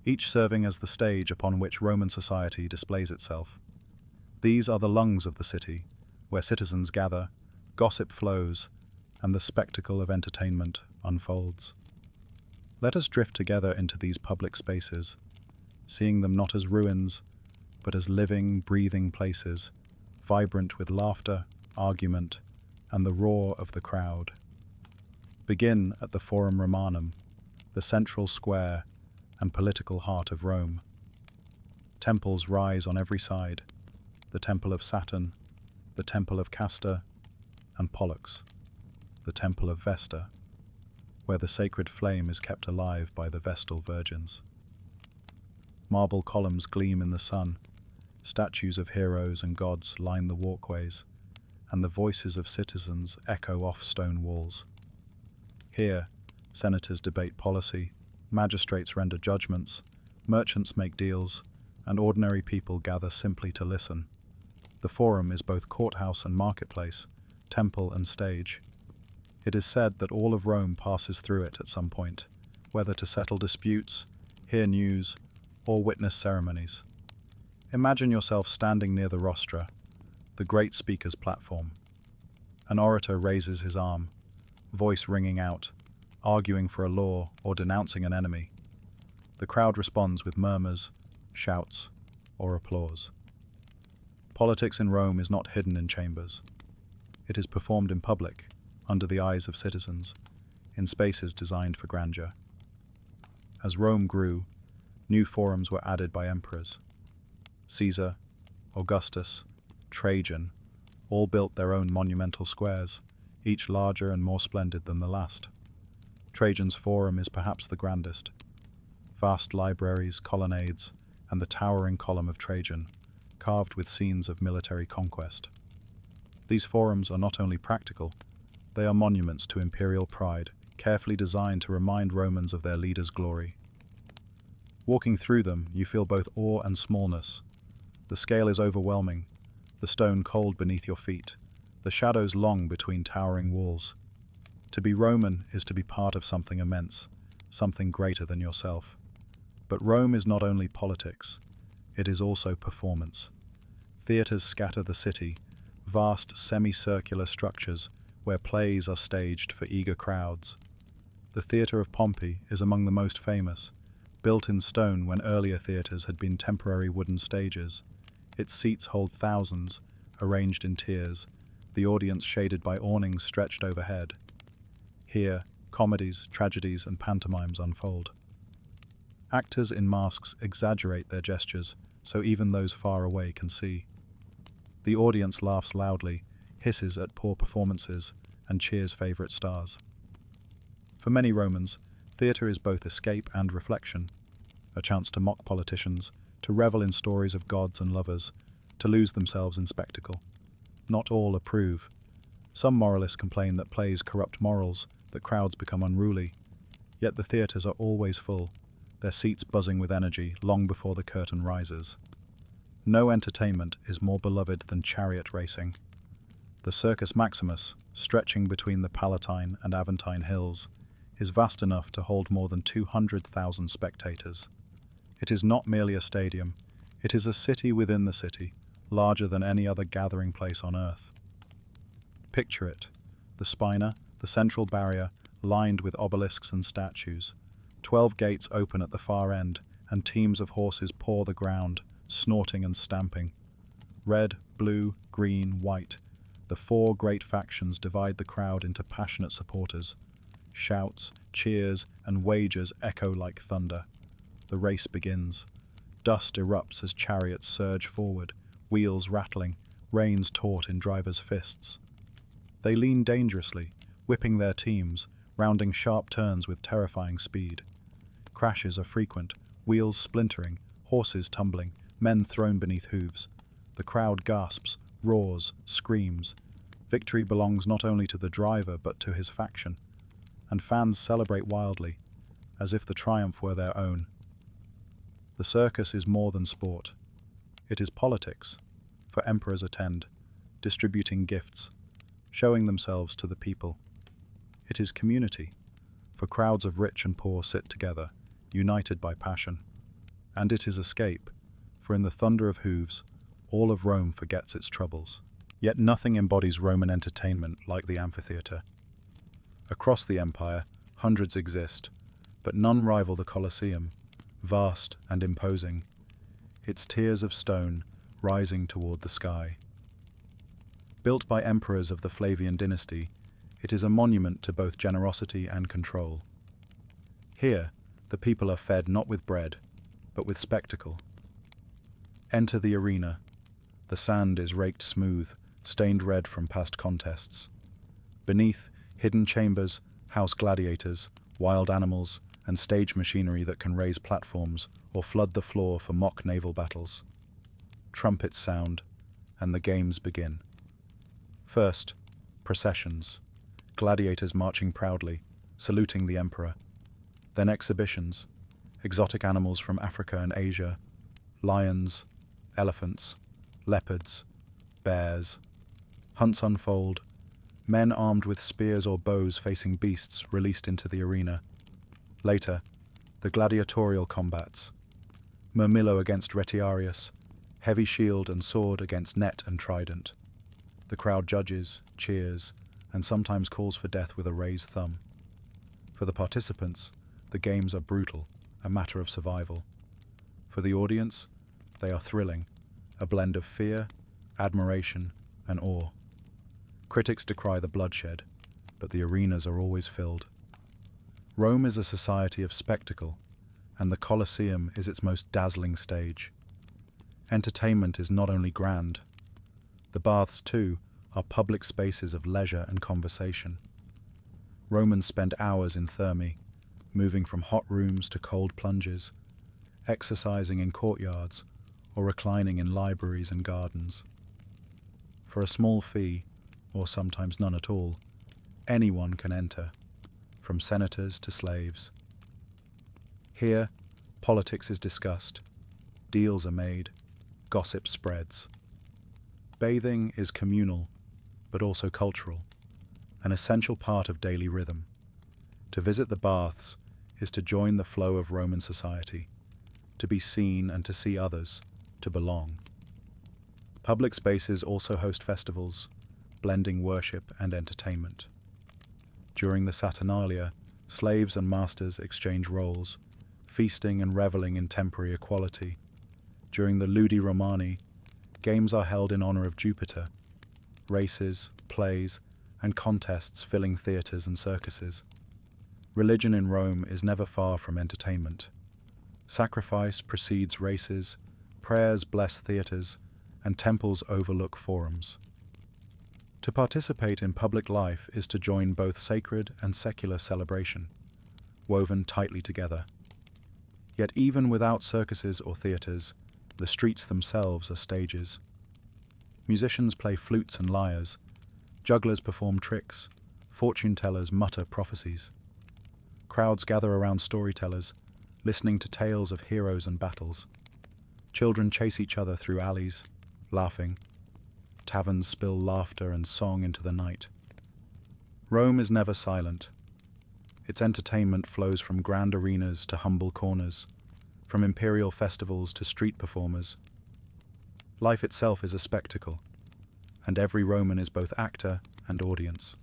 each serving as the stage upon which Roman society displays itself. These are the lungs of the city, where citizens gather, gossip flows, and the spectacle of entertainment unfolds. Let us drift together into these public spaces, seeing them not as ruins, but as living, breathing places, vibrant with laughter, argument, and the roar of the crowd. Begin at the Forum Romanum, the central square and political heart of Rome. Temples rise on every side, the Temple of Saturn, the Temple of Castor, and Pollux, the Temple of Vesta, where the sacred flame is kept alive by the Vestal Virgins. Marble columns gleam in the sun, statues of heroes and gods line the walkways, and the voices of citizens echo off stone walls. Here, senators debate policy, magistrates render judgments, merchants make deals, and ordinary people gather simply to listen. The Forum is both courthouse and marketplace, temple and stage. It is said that all of Rome passes through it at some point, whether to settle disputes, hear news, or witness ceremonies. Imagine yourself standing near the rostra, the great speaker's platform. An orator raises his arm, voice ringing out, arguing for a law or denouncing an enemy. The crowd responds with murmurs, shouts, or applause. Politics in Rome is not hidden in chambers. It is performed in public, under the eyes of citizens, in spaces designed for grandeur. As Rome grew, new forums were added by emperors. Caesar, Augustus, Trajan, all built their own monumental squares, each larger and more splendid than the last. Trajan's Forum is perhaps the grandest. Vast libraries, colonnades, and the towering column of Trajan, carved with scenes of military conquest. These forums are not only practical, they are monuments to imperial pride, carefully designed to remind Romans of their leader's glory. Walking through them, you feel both awe and smallness. The scale is overwhelming, the stone cold beneath your feet, the shadows long between towering walls. To be Roman is to be part of something immense, something greater than yourself. But Rome is not only politics, it is also performance. Theatres scatter the city, vast semicircular structures where plays are staged for eager crowds. The Theatre of Pompey is among the most famous, built in stone when earlier theatres had been temporary wooden stages. Its seats hold thousands, arranged in tiers, the audience shaded by awnings stretched overhead. Here, comedies, tragedies, and pantomimes unfold. Actors in masks exaggerate their gestures so even those far away can see. The audience laughs loudly, hisses at poor performances, and cheers favourite stars. For many Romans, theatre is both escape and reflection, a chance to mock politicians, to revel in stories of gods and lovers, to lose themselves in spectacle. Not all approve. Some moralists complain that plays corrupt morals, that crowds become unruly. Yet the theatres are always full, their seats buzzing with energy long before the curtain rises. No entertainment is more beloved than chariot racing. The Circus Maximus, stretching between the Palatine and Aventine hills, is vast enough to hold more than 200,000 spectators. It is not merely a stadium, it is a city within the city, larger than any other gathering place on earth. Picture it, the spina, the central barrier, lined with obelisks and statues. 12 gates open at the far end, and teams of horses paw the ground, snorting and stamping. Red, blue, green, white, the 4 great factions divide the crowd into passionate supporters. Shouts, cheers, and wagers echo like thunder. The race begins. Dust erupts as chariots surge forward, wheels rattling, reins taut in drivers' fists. They lean dangerously, whipping their teams, rounding sharp turns with terrifying speed. Crashes are frequent, wheels splintering, horses tumbling, men thrown beneath hooves. The crowd gasps, roars, screams. Victory belongs not only to the driver but to his faction, and fans celebrate wildly, as if the triumph were their own. The circus is more than sport. It is politics, for emperors attend, distributing gifts, showing themselves to the people. It is community, for crowds of rich and poor sit together, united by passion. And it is escape, for in the thunder of hooves, all of Rome forgets its troubles. Yet nothing embodies Roman entertainment like the amphitheatre. Across the empire, hundreds exist, but none rival the Colosseum, vast and imposing, its tiers of stone rising toward the sky. Built by emperors of the Flavian dynasty, it is a monument to both generosity and control. Here, the people are fed not with bread, but with spectacle. Enter the arena. The sand is raked smooth, stained red from past contests. Beneath, hidden chambers house gladiators, wild animals, and stage machinery that can raise platforms or flood the floor for mock naval battles. Trumpets sound, and the games begin. First, processions, gladiators marching proudly, saluting the emperor. Then exhibitions, exotic animals from Africa and Asia, lions, elephants, leopards, bears. Hunts unfold, men armed with spears or bows facing beasts released into the arena. Later, the gladiatorial combats. Murmillo against Retiarius, heavy shield and sword against net and trident. The crowd judges, cheers, and sometimes calls for death with a raised thumb. For the participants, the games are brutal, a matter of survival. For the audience, they are thrilling, a blend of fear, admiration, and awe. Critics decry the bloodshed, but the arenas are always filled. Rome is a society of spectacle, and the Colosseum is its most dazzling stage. Entertainment is not only grand. The baths, too, are public spaces of leisure and conversation. Romans spend hours in thermae, moving from hot rooms to cold plunges, exercising in courtyards, or reclining in libraries and gardens. For a small fee, or sometimes none at all, anyone can enter, from senators to slaves. Here, politics is discussed, deals are made, gossip spreads. Bathing is communal, but also cultural, an essential part of daily rhythm. To visit the baths is to join the flow of Roman society, to be seen and to see others, to belong. Public spaces also host festivals, blending worship and entertainment. During the Saturnalia, slaves and masters exchange roles, feasting and reveling in temporary equality. During the Ludi Romani, games are held in honor of Jupiter, races, plays, and contests filling theatres and circuses. Religion in Rome is never far from entertainment. Sacrifice precedes races, prayers bless theatres, and temples overlook forums. To participate in public life is to join both sacred and secular celebration, woven tightly together. Yet even without circuses or theatres, the streets themselves are stages. Musicians play flutes and lyres, jugglers perform tricks, fortune-tellers mutter prophecies. Crowds gather around storytellers, listening to tales of heroes and battles. Children chase each other through alleys, laughing. Taverns spill laughter and song into the night. Rome is never silent. Its entertainment flows from grand arenas to humble corners, from imperial festivals to street performers. Life itself is a spectacle, and every Roman is both actor and audience.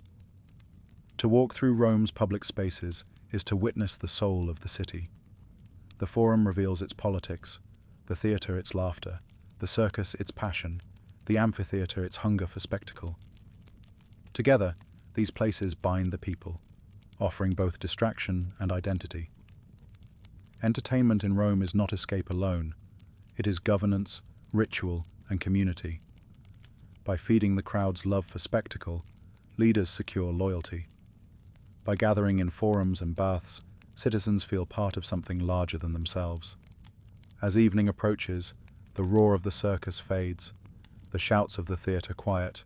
To walk through Rome's public spaces is to witness the soul of the city. The forum reveals its politics, the theatre its laughter, the circus its passion, the amphitheatre its hunger for spectacle. Together, these places bind the people, offering both distraction and identity. Entertainment in Rome is not escape alone. It is governance, ritual, and community. By feeding the crowd's love for spectacle, leaders secure loyalty. By gathering in forums and baths, citizens feel part of something larger than themselves. As evening approaches, the roar of the circus fades, the shouts of the theatre quiet,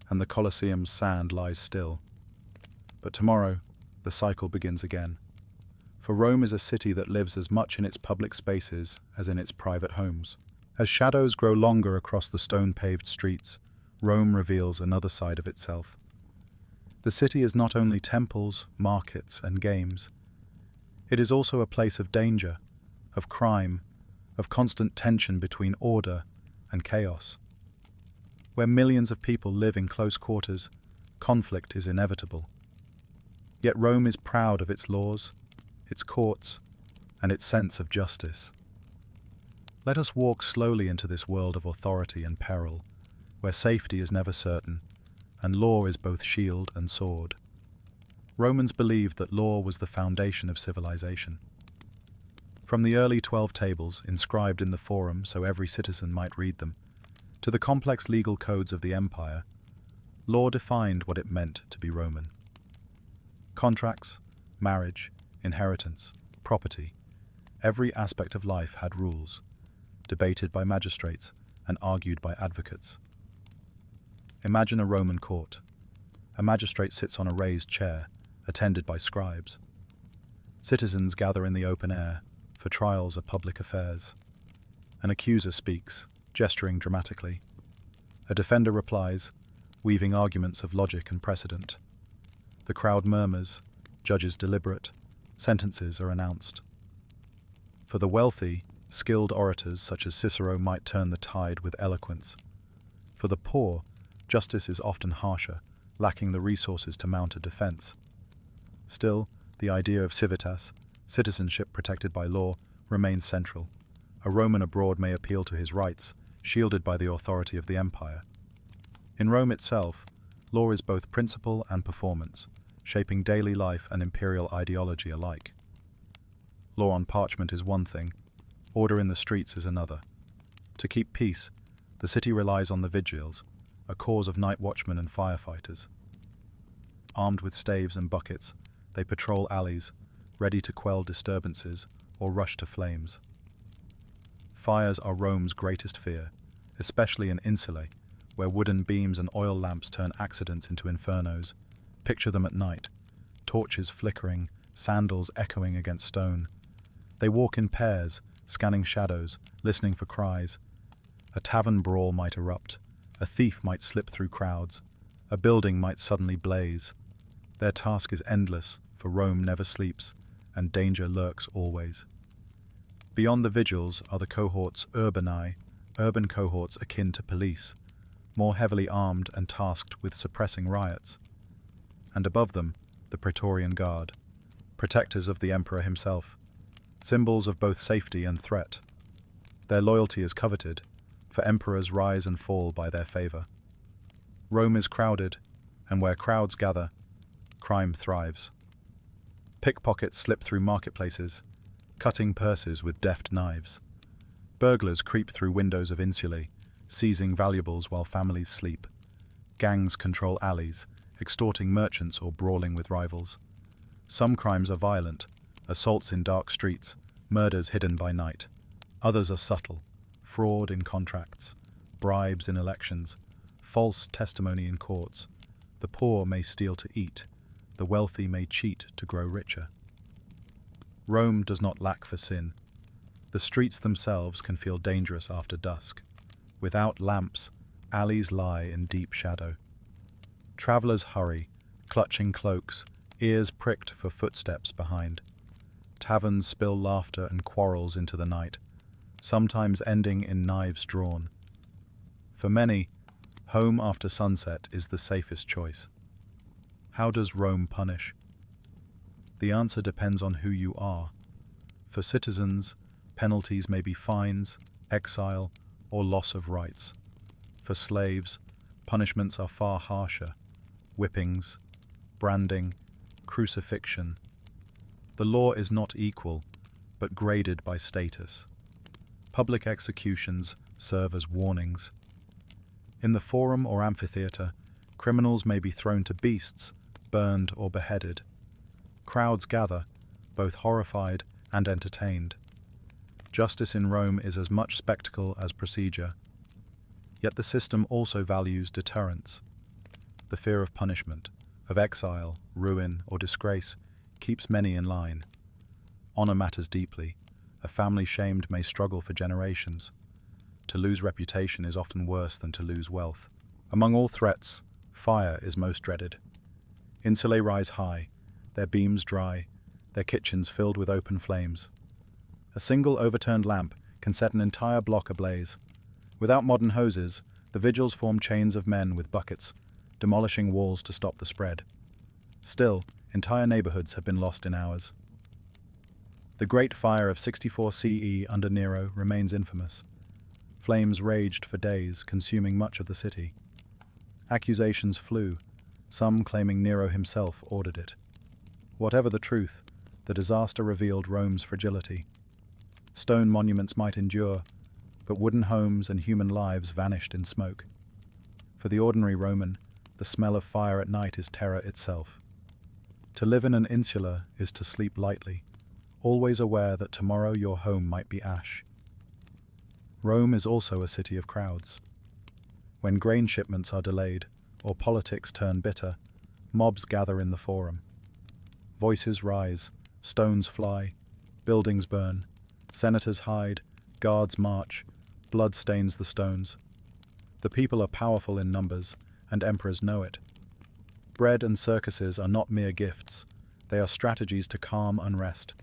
and the Colosseum's sand lies still. But tomorrow, the cycle begins again. For Rome is a city that lives as much in its public spaces as in its private homes. As shadows grow longer across the stone-paved streets, Rome reveals another side of itself. The city is not only temples, markets, and games. It is also a place of danger, of crime, of constant tension between order and chaos. Where millions of people live in close quarters, conflict is inevitable. Yet Rome is proud of its laws, its courts, and its sense of justice. Let us walk slowly into this world of authority and peril, where safety is never certain, and law is both shield and sword. Romans believed that law was the foundation of civilization. From the early 12 tables, inscribed in the Forum so every citizen might read them, to the complex legal codes of the empire, law defined what it meant to be Roman. Contracts, marriage, inheritance, property, every aspect of life had rules, debated by magistrates and argued by advocates. Imagine a Roman court. A magistrate sits on a raised chair, attended by scribes. Citizens gather in the open air, for trials are public affairs. An accuser speaks, gesturing dramatically. A defender replies, weaving arguments of logic and precedent. The crowd murmurs, judges deliberate, sentences are announced. For the wealthy, skilled orators such as Cicero might turn the tide with eloquence. For the poor, justice is often harsher, lacking the resources to mount a defense. Still, the idea of civitas, citizenship protected by law, remains central. A Roman abroad may appeal to his rights, shielded by the authority of the empire. In Rome itself, law is both principle and performance, shaping daily life and imperial ideology alike. Law on parchment is one thing, order in the streets is another. To keep peace, the city relies on the vigiles, a corps of night watchmen and firefighters. Armed with staves and buckets, they patrol alleys, ready to quell disturbances or rush to flames. Fires are Rome's greatest fear, especially in insulae, where wooden beams and oil lamps turn accidents into infernos. Picture them at night, torches flickering, sandals echoing against stone. They walk in pairs, scanning shadows, listening for cries. A tavern brawl might erupt, a thief might slip through crowds, a building might suddenly blaze. Their task is endless, for Rome never sleeps, and danger lurks always. Beyond the vigils are the cohorts urbanae, urban cohorts akin to police, more heavily armed and tasked with suppressing riots. And above them, the Praetorian Guard, protectors of the emperor himself, symbols of both safety and threat. Their loyalty is coveted, for emperors rise and fall by their favor. Rome is crowded, and where crowds gather, crime thrives. Pickpockets slip through marketplaces, cutting purses with deft knives. Burglars creep through windows of insulae, seizing valuables while families sleep. Gangs control alleys, extorting merchants or brawling with rivals. Some crimes are violent, assaults in dark streets, murders hidden by night. Others are subtle, fraud in contracts, bribes in elections, false testimony in courts. The poor may steal to eat, the wealthy may cheat to grow richer. Rome does not lack for sin. The streets themselves can feel dangerous after dusk. Without lamps, alleys lie in deep shadow. Travelers hurry, clutching cloaks, ears pricked for footsteps behind. Taverns spill laughter and quarrels into the night, sometimes ending in knives drawn. For many, home after sunset is the safest choice. How does Rome punish? The answer depends on who you are. For citizens, penalties may be fines, exile, or loss of rights. For slaves, punishments are far harsher: whippings, branding, crucifixion. The law is not equal, but graded by status. Public executions serve as warnings. In the forum or amphitheater, criminals may be thrown to beasts, burned or beheaded. Crowds gather, both horrified and entertained. Justice in Rome is as much spectacle as procedure. Yet the system also values deterrence. The fear of punishment, of exile, ruin, or disgrace keeps many in line. Honor matters deeply. A family shamed may struggle for generations. To lose reputation is often worse than to lose wealth. Among all threats, fire is most dreaded. Insulae rise high, their beams dry, their kitchens filled with open flames. A single overturned lamp can set an entire block ablaze. Without modern hoses, the vigils form chains of men with buckets, demolishing walls to stop the spread. Still, entire neighborhoods have been lost in hours. The Great Fire of 64 CE under Nero remains infamous. Flames raged for days, consuming much of the city. Accusations flew, some claiming Nero himself ordered it. Whatever the truth, the disaster revealed Rome's fragility. Stone monuments might endure, but wooden homes and human lives vanished in smoke. For the ordinary Roman, the smell of fire at night is terror itself. To live in an insula is to sleep lightly, always aware that tomorrow your home might be ash. Rome is also a city of crowds. When grain shipments are delayed, or politics turn bitter, mobs gather in the forum. Voices rise, stones fly, buildings burn, senators hide, guards march, blood stains the stones. The people are powerful in numbers, and emperors know it. Bread and circuses are not mere gifts, they are strategies to calm unrest,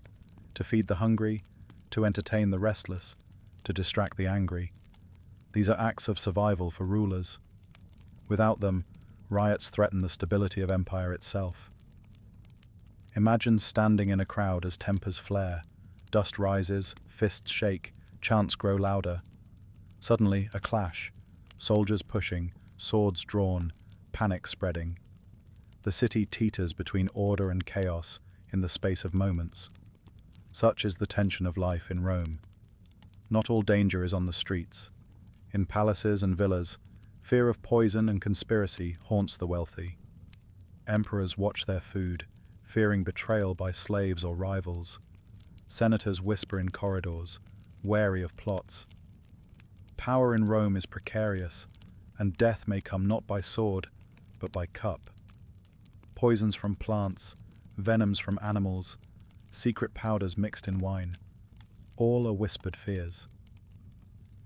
to feed the hungry, to entertain the restless, to distract the angry. These are acts of survival for rulers. Without them, riots threaten the stability of empire itself. Imagine standing in a crowd as tempers flare, dust rises, fists shake, chants grow louder. Suddenly, a clash, soldiers pushing, swords drawn, panic spreading. The city teeters between order and chaos in the space of moments. Such is the tension of life in Rome. Not all danger is on the streets. In palaces and villas, fear of poison and conspiracy haunts the wealthy. Emperors watch their food, fearing betrayal by slaves or rivals. Senators whisper in corridors, wary of plots. Power in Rome is precarious, and death may come not by sword, but by cup. Poisons from plants, venoms from animals, secret powders mixed in wine. All are whispered fears.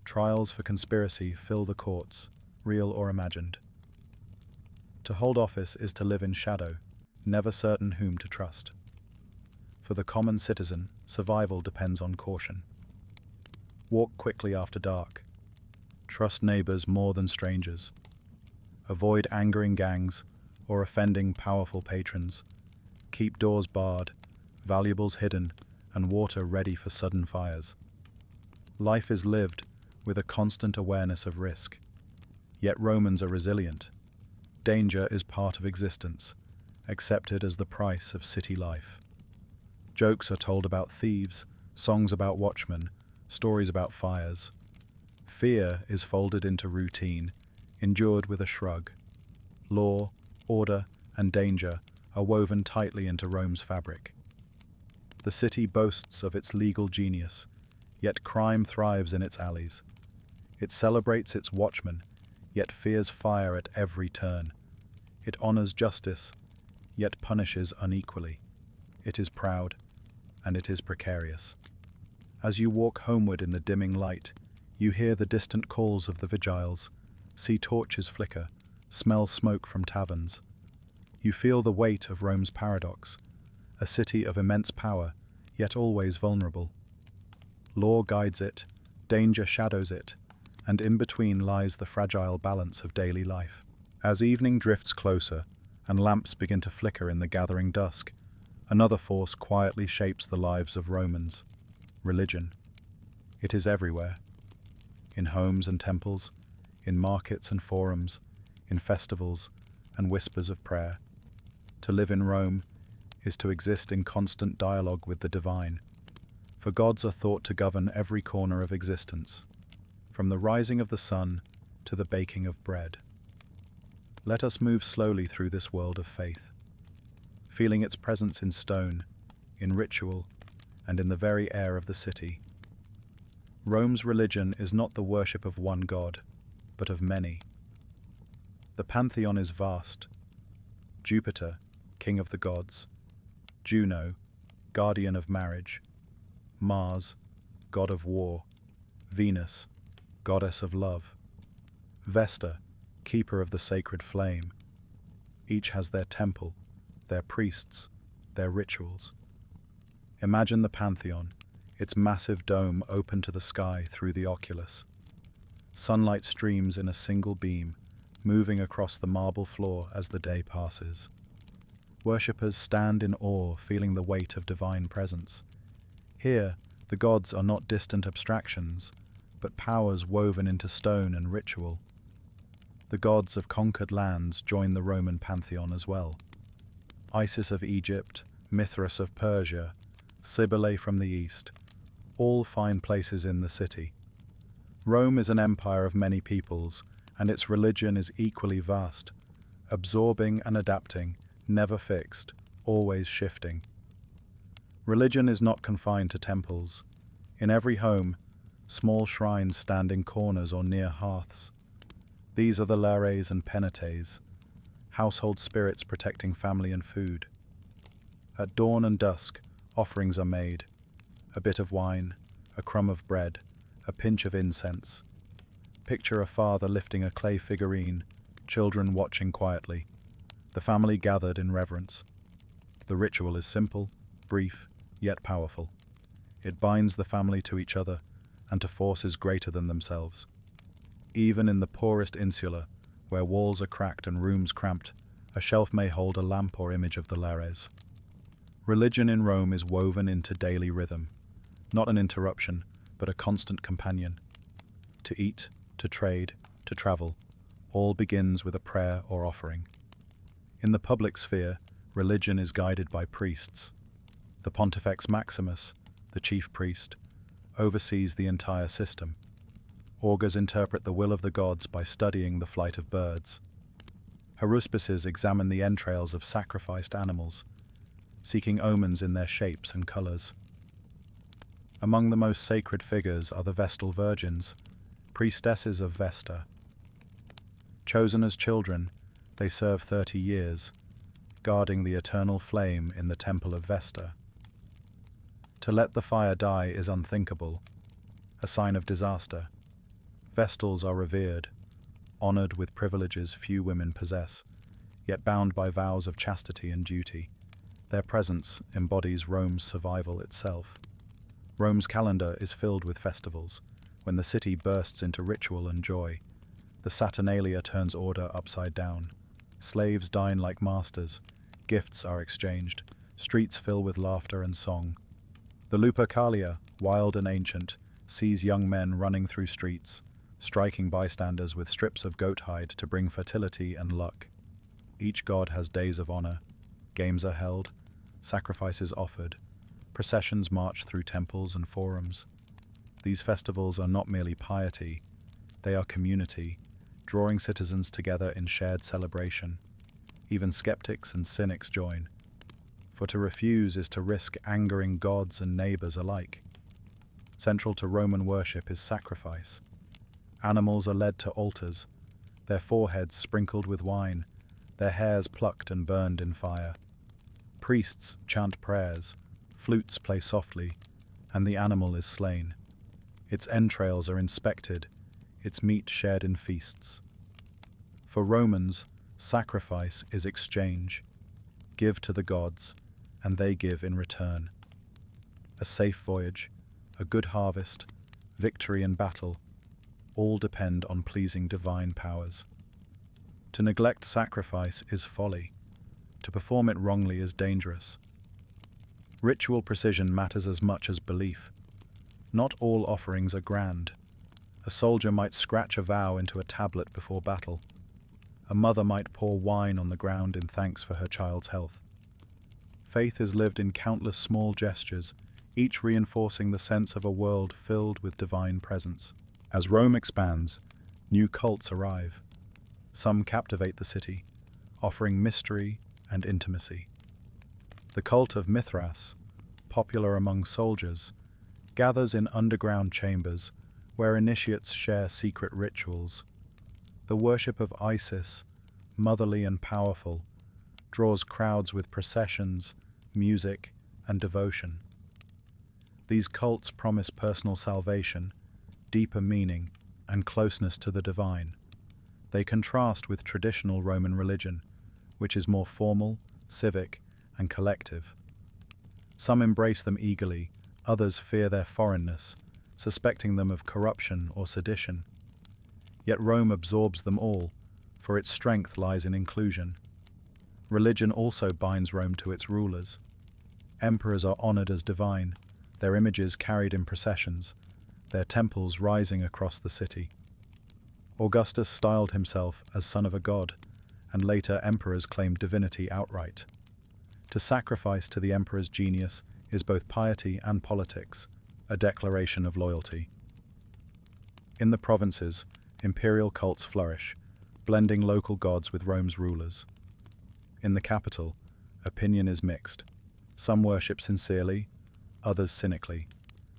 Trials for conspiracy fill the courts, real or imagined. To hold office is to live in shadow, never certain whom to trust. For the common citizen, survival depends on caution. Walk quickly after dark. Trust neighbors more than strangers. Avoid angering gangs or offending powerful patrons. Keep doors barred, valuables hidden, and water ready for sudden fires. Life is lived with a constant awareness of risk. Yet Romans are resilient. Danger is part of existence, accepted as the price of city life. Jokes are told about thieves, songs about watchmen, stories about fires. Fear is folded into routine, endured with a shrug. Law, order, and danger are woven tightly into Rome's fabric. The city boasts of its legal genius, yet crime thrives in its alleys. It celebrates its watchmen, yet fears fire at every turn. It honors justice, yet punishes unequally. It is proud, and it is precarious. As you walk homeward in the dimming light, you hear the distant calls of the vigiles, see torches flicker, smell smoke from taverns. You feel the weight of Rome's paradox, a city of immense power, yet always vulnerable. Law guides it, danger shadows it, and in between lies the fragile balance of daily life. As evening drifts closer and lamps begin to flicker in the gathering dusk, another force quietly shapes the lives of Romans: religion. It is everywhere. In homes and temples, in markets and forums, in festivals and whispers of prayer. To live in Rome is to exist in constant dialogue with the divine, for gods are thought to govern every corner of existence, from the rising of the sun to the baking of bread. Let us move slowly through this world of faith, feeling its presence in stone, in ritual, and in the very air of the city. Rome's religion is not the worship of one god, but of many. The pantheon is vast. Jupiter, king of the gods; Juno, guardian of marriage; Mars, god of war; Venus, goddess of love; Vesta, keeper of the sacred flame. Each has their temple, their priests, their rituals. Imagine the pantheon, its massive dome open to the sky through the oculus. Sunlight streams in a single beam, moving across the marble floor as the day passes. Worshippers stand in awe, feeling the weight of divine presence. Here, the gods are not distant abstractions, but powers woven into stone and ritual. The gods of conquered lands join the Roman pantheon as well. Isis of Egypt, Mithras of Persia, Cybele from the east, all find places in the city. Rome is an empire of many peoples, and its religion is equally vast, absorbing and adapting, never fixed, always shifting. Religion is not confined to temples. In every home, small shrines stand in corners or near hearths. These are the lares and penates, household spirits protecting family and food. At dawn and dusk, offerings are made: a bit of wine, a crumb of bread, a pinch of incense. Picture a father lifting a clay figurine, children watching quietly, the family gathered in reverence. The ritual is simple, brief, yet powerful. It binds the family to each other and to forces greater than themselves. Even in the poorest insula, where walls are cracked and rooms cramped, a shelf may hold a lamp or image of the lares. Religion in Rome is woven into daily rhythm, not an interruption, but a constant companion. To eat, to trade, to travel, all begins with a prayer or offering. In the public sphere, religion is guided by priests. The Pontifex Maximus, the chief priest, oversees the entire system. Augurs interpret the will of the gods by studying the flight of birds. Haruspices examine the entrails of sacrificed animals, seeking omens in their shapes and colors. Among the most sacred figures are the Vestal Virgins, priestesses of Vesta. Chosen as children, they serve 30 years, guarding the eternal flame in the temple of Vesta. To let the fire die is unthinkable, a sign of disaster. Vestals are revered, honored with privileges few women possess, yet bound by vows of chastity and duty. Their presence embodies Rome's survival itself. Rome's calendar is filled with festivals, when the city bursts into ritual and joy. The Saturnalia turns order upside down. Slaves dine like masters. Gifts are exchanged. Streets fill with laughter and song. The Lupercalia, wild and ancient, sees young men running through streets, striking bystanders with strips of goat hide to bring fertility and luck. Each god has days of honor. Games are held, sacrifices offered, processions march through temples and forums. These festivals are not merely piety, they are community, drawing citizens together in shared celebration. Even skeptics and cynics join, for to refuse is to risk angering gods and neighbors alike. Central to Roman worship is sacrifice. Animals are led to altars, their foreheads sprinkled with wine, their hairs plucked and burned in fire. Priests chant prayers, flutes play softly, and the animal is slain. Its entrails are inspected, its meat shared in feasts. For Romans, sacrifice is exchange. Give to the gods, and they give in return. A safe voyage, a good harvest, victory in battle, all depend on pleasing divine powers. To neglect sacrifice is folly. To perform it wrongly is dangerous. Ritual precision matters as much as belief. Not all offerings are grand. A soldier might scratch a vow into a tablet before battle. A mother might pour wine on the ground in thanks for her child's health. Faith is lived in countless small gestures, each reinforcing the sense of a world filled with divine presence. As Rome expands, new cults arrive. Some captivate the city, offering mystery and intimacy. The cult of Mithras, popular among soldiers, gathers in underground chambers where initiates share secret rituals. The worship of Isis, motherly and powerful, draws crowds with processions, music, and devotion. These cults promise personal salvation, deeper meaning, and closeness to the divine. They contrast with traditional Roman religion, which is more formal, civic, and collective. Some embrace them eagerly, others fear their foreignness, suspecting them of corruption or sedition. Yet Rome absorbs them all, for its strength lies in inclusion. Religion also binds Rome to its rulers. Emperors are honored as divine, their images carried in processions, their temples rising across the city. Augustus styled himself as son of a god, and later emperors claimed divinity outright. To sacrifice to the emperor's genius is both piety and politics, a declaration of loyalty. In the provinces, imperial cults flourish, blending local gods with Rome's rulers. In the capital, opinion is mixed. Some worship sincerely, others cynically,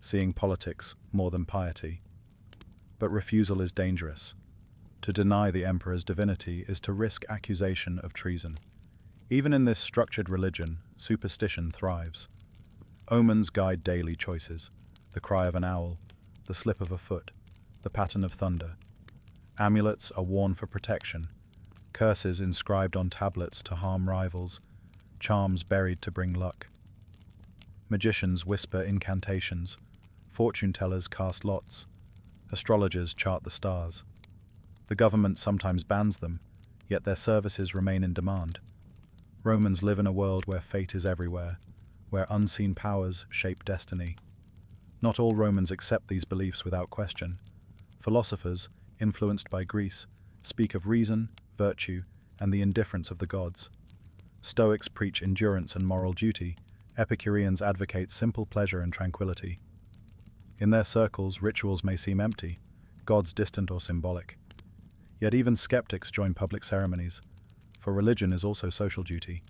seeing politics more than piety. But refusal is dangerous. To deny the emperor's divinity is to risk accusation of treason. Even in this structured religion, superstition thrives. Omens guide daily choices: the cry of an owl, the slip of a foot, the pattern of thunder. Amulets are worn for protection, curses inscribed on tablets to harm rivals, charms buried to bring luck. Magicians whisper incantations, fortune-tellers cast lots, astrologers chart the stars. The government sometimes bans them, yet their services remain in demand. Romans live in a world where fate is everywhere, where unseen powers shape destiny. Not all Romans accept these beliefs without question. Philosophers, influenced by Greece, speak of reason, virtue, and the indifference of the gods. Stoics preach endurance and moral duty. Epicureans advocate simple pleasure and tranquility. In their circles, rituals may seem empty, gods distant or symbolic. Yet even skeptics join public ceremonies, for religion is also social duty.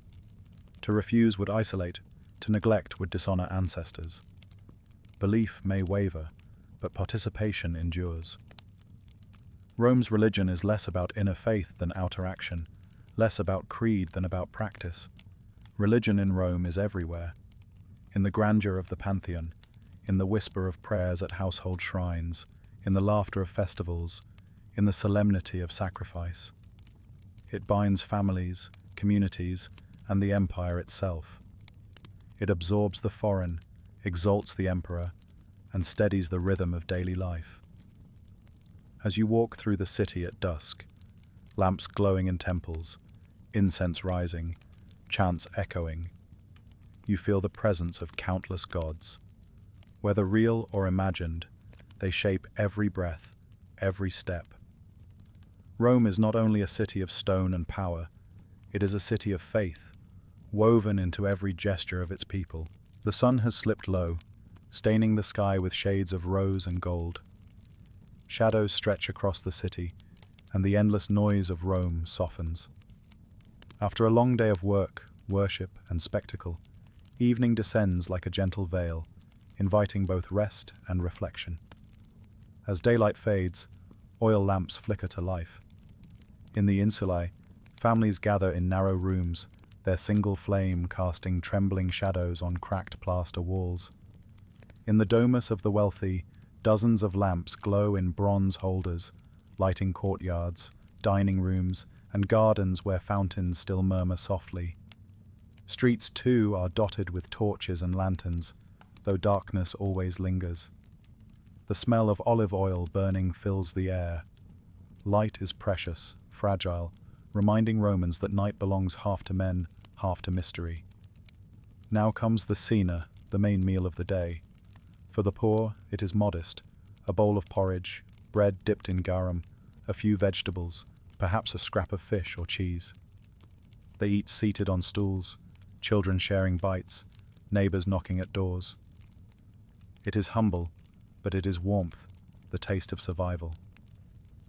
To refuse would isolate, to neglect would dishonor ancestors. Belief may waver, but participation endures. Rome's religion is less about inner faith than outer action, less about creed than about practice. Religion in Rome is everywhere. In the grandeur of the Pantheon, in the whisper of prayers at household shrines, in the laughter of festivals, in the solemnity of sacrifice. It binds families, communities, and the empire itself. It absorbs the foreign, exalts the emperor, and steadies the rhythm of daily life. As you walk through the city at dusk, lamps glowing in temples, incense rising, chants echoing, you feel the presence of countless gods. Whether real or imagined, they shape every breath, every step. Rome is not only a city of stone and power, it is a city of faith, woven into every gesture of its people. The sun has slipped low, staining the sky with shades of rose and gold. Shadows stretch across the city, and the endless noise of Rome softens. After a long day of work, worship, and spectacle, evening descends like a gentle veil, inviting both rest and reflection. As daylight fades, oil lamps flicker to life. In the insulae, families gather in narrow rooms, their single flame casting trembling shadows on cracked plaster walls. In the domus of the wealthy, dozens of lamps glow in bronze holders, lighting courtyards, dining rooms, and gardens where fountains still murmur softly. Streets, too, are dotted with torches and lanterns, though darkness always lingers. The smell of olive oil burning fills the air. Light is precious, fragile, reminding Romans that night belongs half to men, half to mystery. Now comes the cena, the main meal of the day. For the poor, it is modest, a bowl of porridge, bread dipped in garum, a few vegetables, perhaps a scrap of fish or cheese. They eat seated on stools, children sharing bites, neighbors knocking at doors. It is humble, but it is warmth, the taste of survival.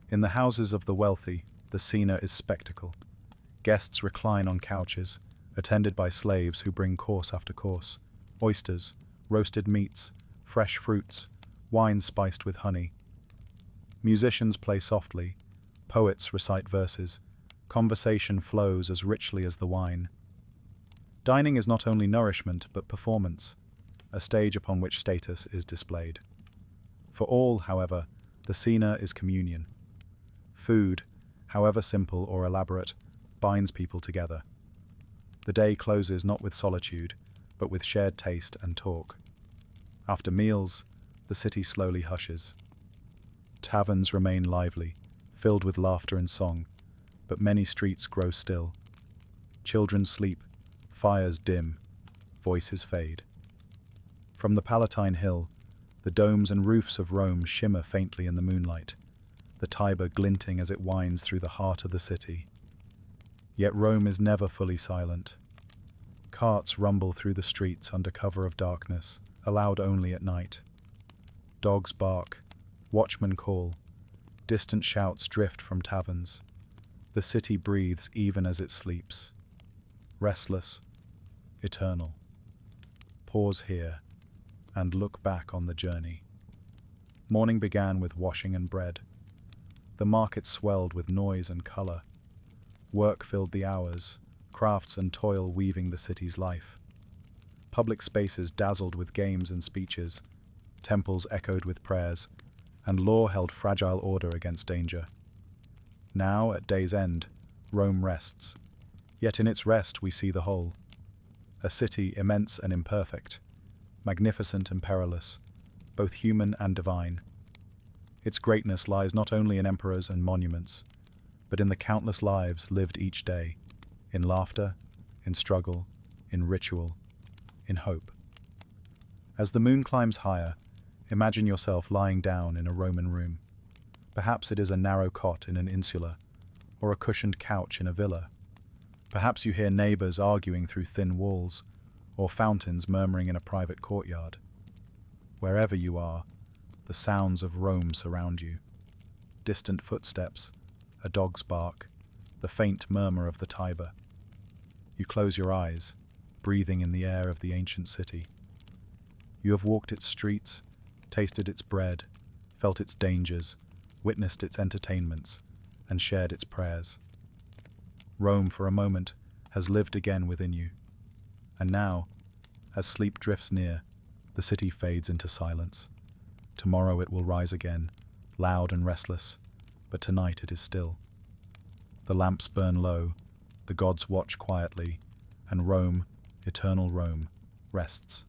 In the houses of the wealthy, the cena is spectacle. Guests recline on couches, attended by slaves who bring course after course, oysters, roasted meats, fresh fruits, wine spiced with honey. Musicians play softly, poets recite verses, conversation flows as richly as the wine. Dining is not only nourishment but performance, a stage upon which status is displayed. For all, however, the cena is communion. Food, however simple or elaborate, binds people together. The day closes not with solitude, but with shared taste and talk. After meals, the city slowly hushes. Taverns remain lively, filled with laughter and song, but many streets grow still. Children sleep, fires dim, voices fade. From the Palatine Hill, the domes and roofs of Rome shimmer faintly in the moonlight, the Tiber glinting as it winds through the heart of the city. Yet Rome is never fully silent. Carts rumble through the streets under cover of darkness, allowed only at night. Dogs bark, watchmen call, distant shouts drift from taverns. The city breathes even as it sleeps. Restless, eternal. Pause here and look back on the journey. Morning began with washing and bread. The market swelled with noise and color. Work filled the hours, crafts and toil weaving the city's life. Public spaces dazzled with games and speeches, temples echoed with prayers, and law held fragile order against danger. Now, at day's end, Rome rests. Yet in its rest we see the whole. A city immense and imperfect, magnificent and perilous, both human and divine. Its greatness lies not only in emperors and monuments, but in the countless lives lived each day, in laughter, in struggle, in ritual, in hope. As the moon climbs higher, imagine yourself lying down in a Roman room. Perhaps it is a narrow cot in an insula, or a cushioned couch in a villa. Perhaps you hear neighbors arguing through thin walls, or fountains murmuring in a private courtyard. Wherever you are, the sounds of Rome surround you. Distant footsteps, a dog's bark, the faint murmur of the Tiber. You close your eyes, breathing in the air of the ancient city. You have walked its streets, tasted its bread, felt its dangers, witnessed its entertainments, and shared its prayers. Rome, for a moment, has lived again within you. And now, as sleep drifts near, the city fades into silence. Tomorrow it will rise again, loud and restless, but tonight it is still. The lamps burn low, the gods watch quietly, and Rome, eternal Rome, rests.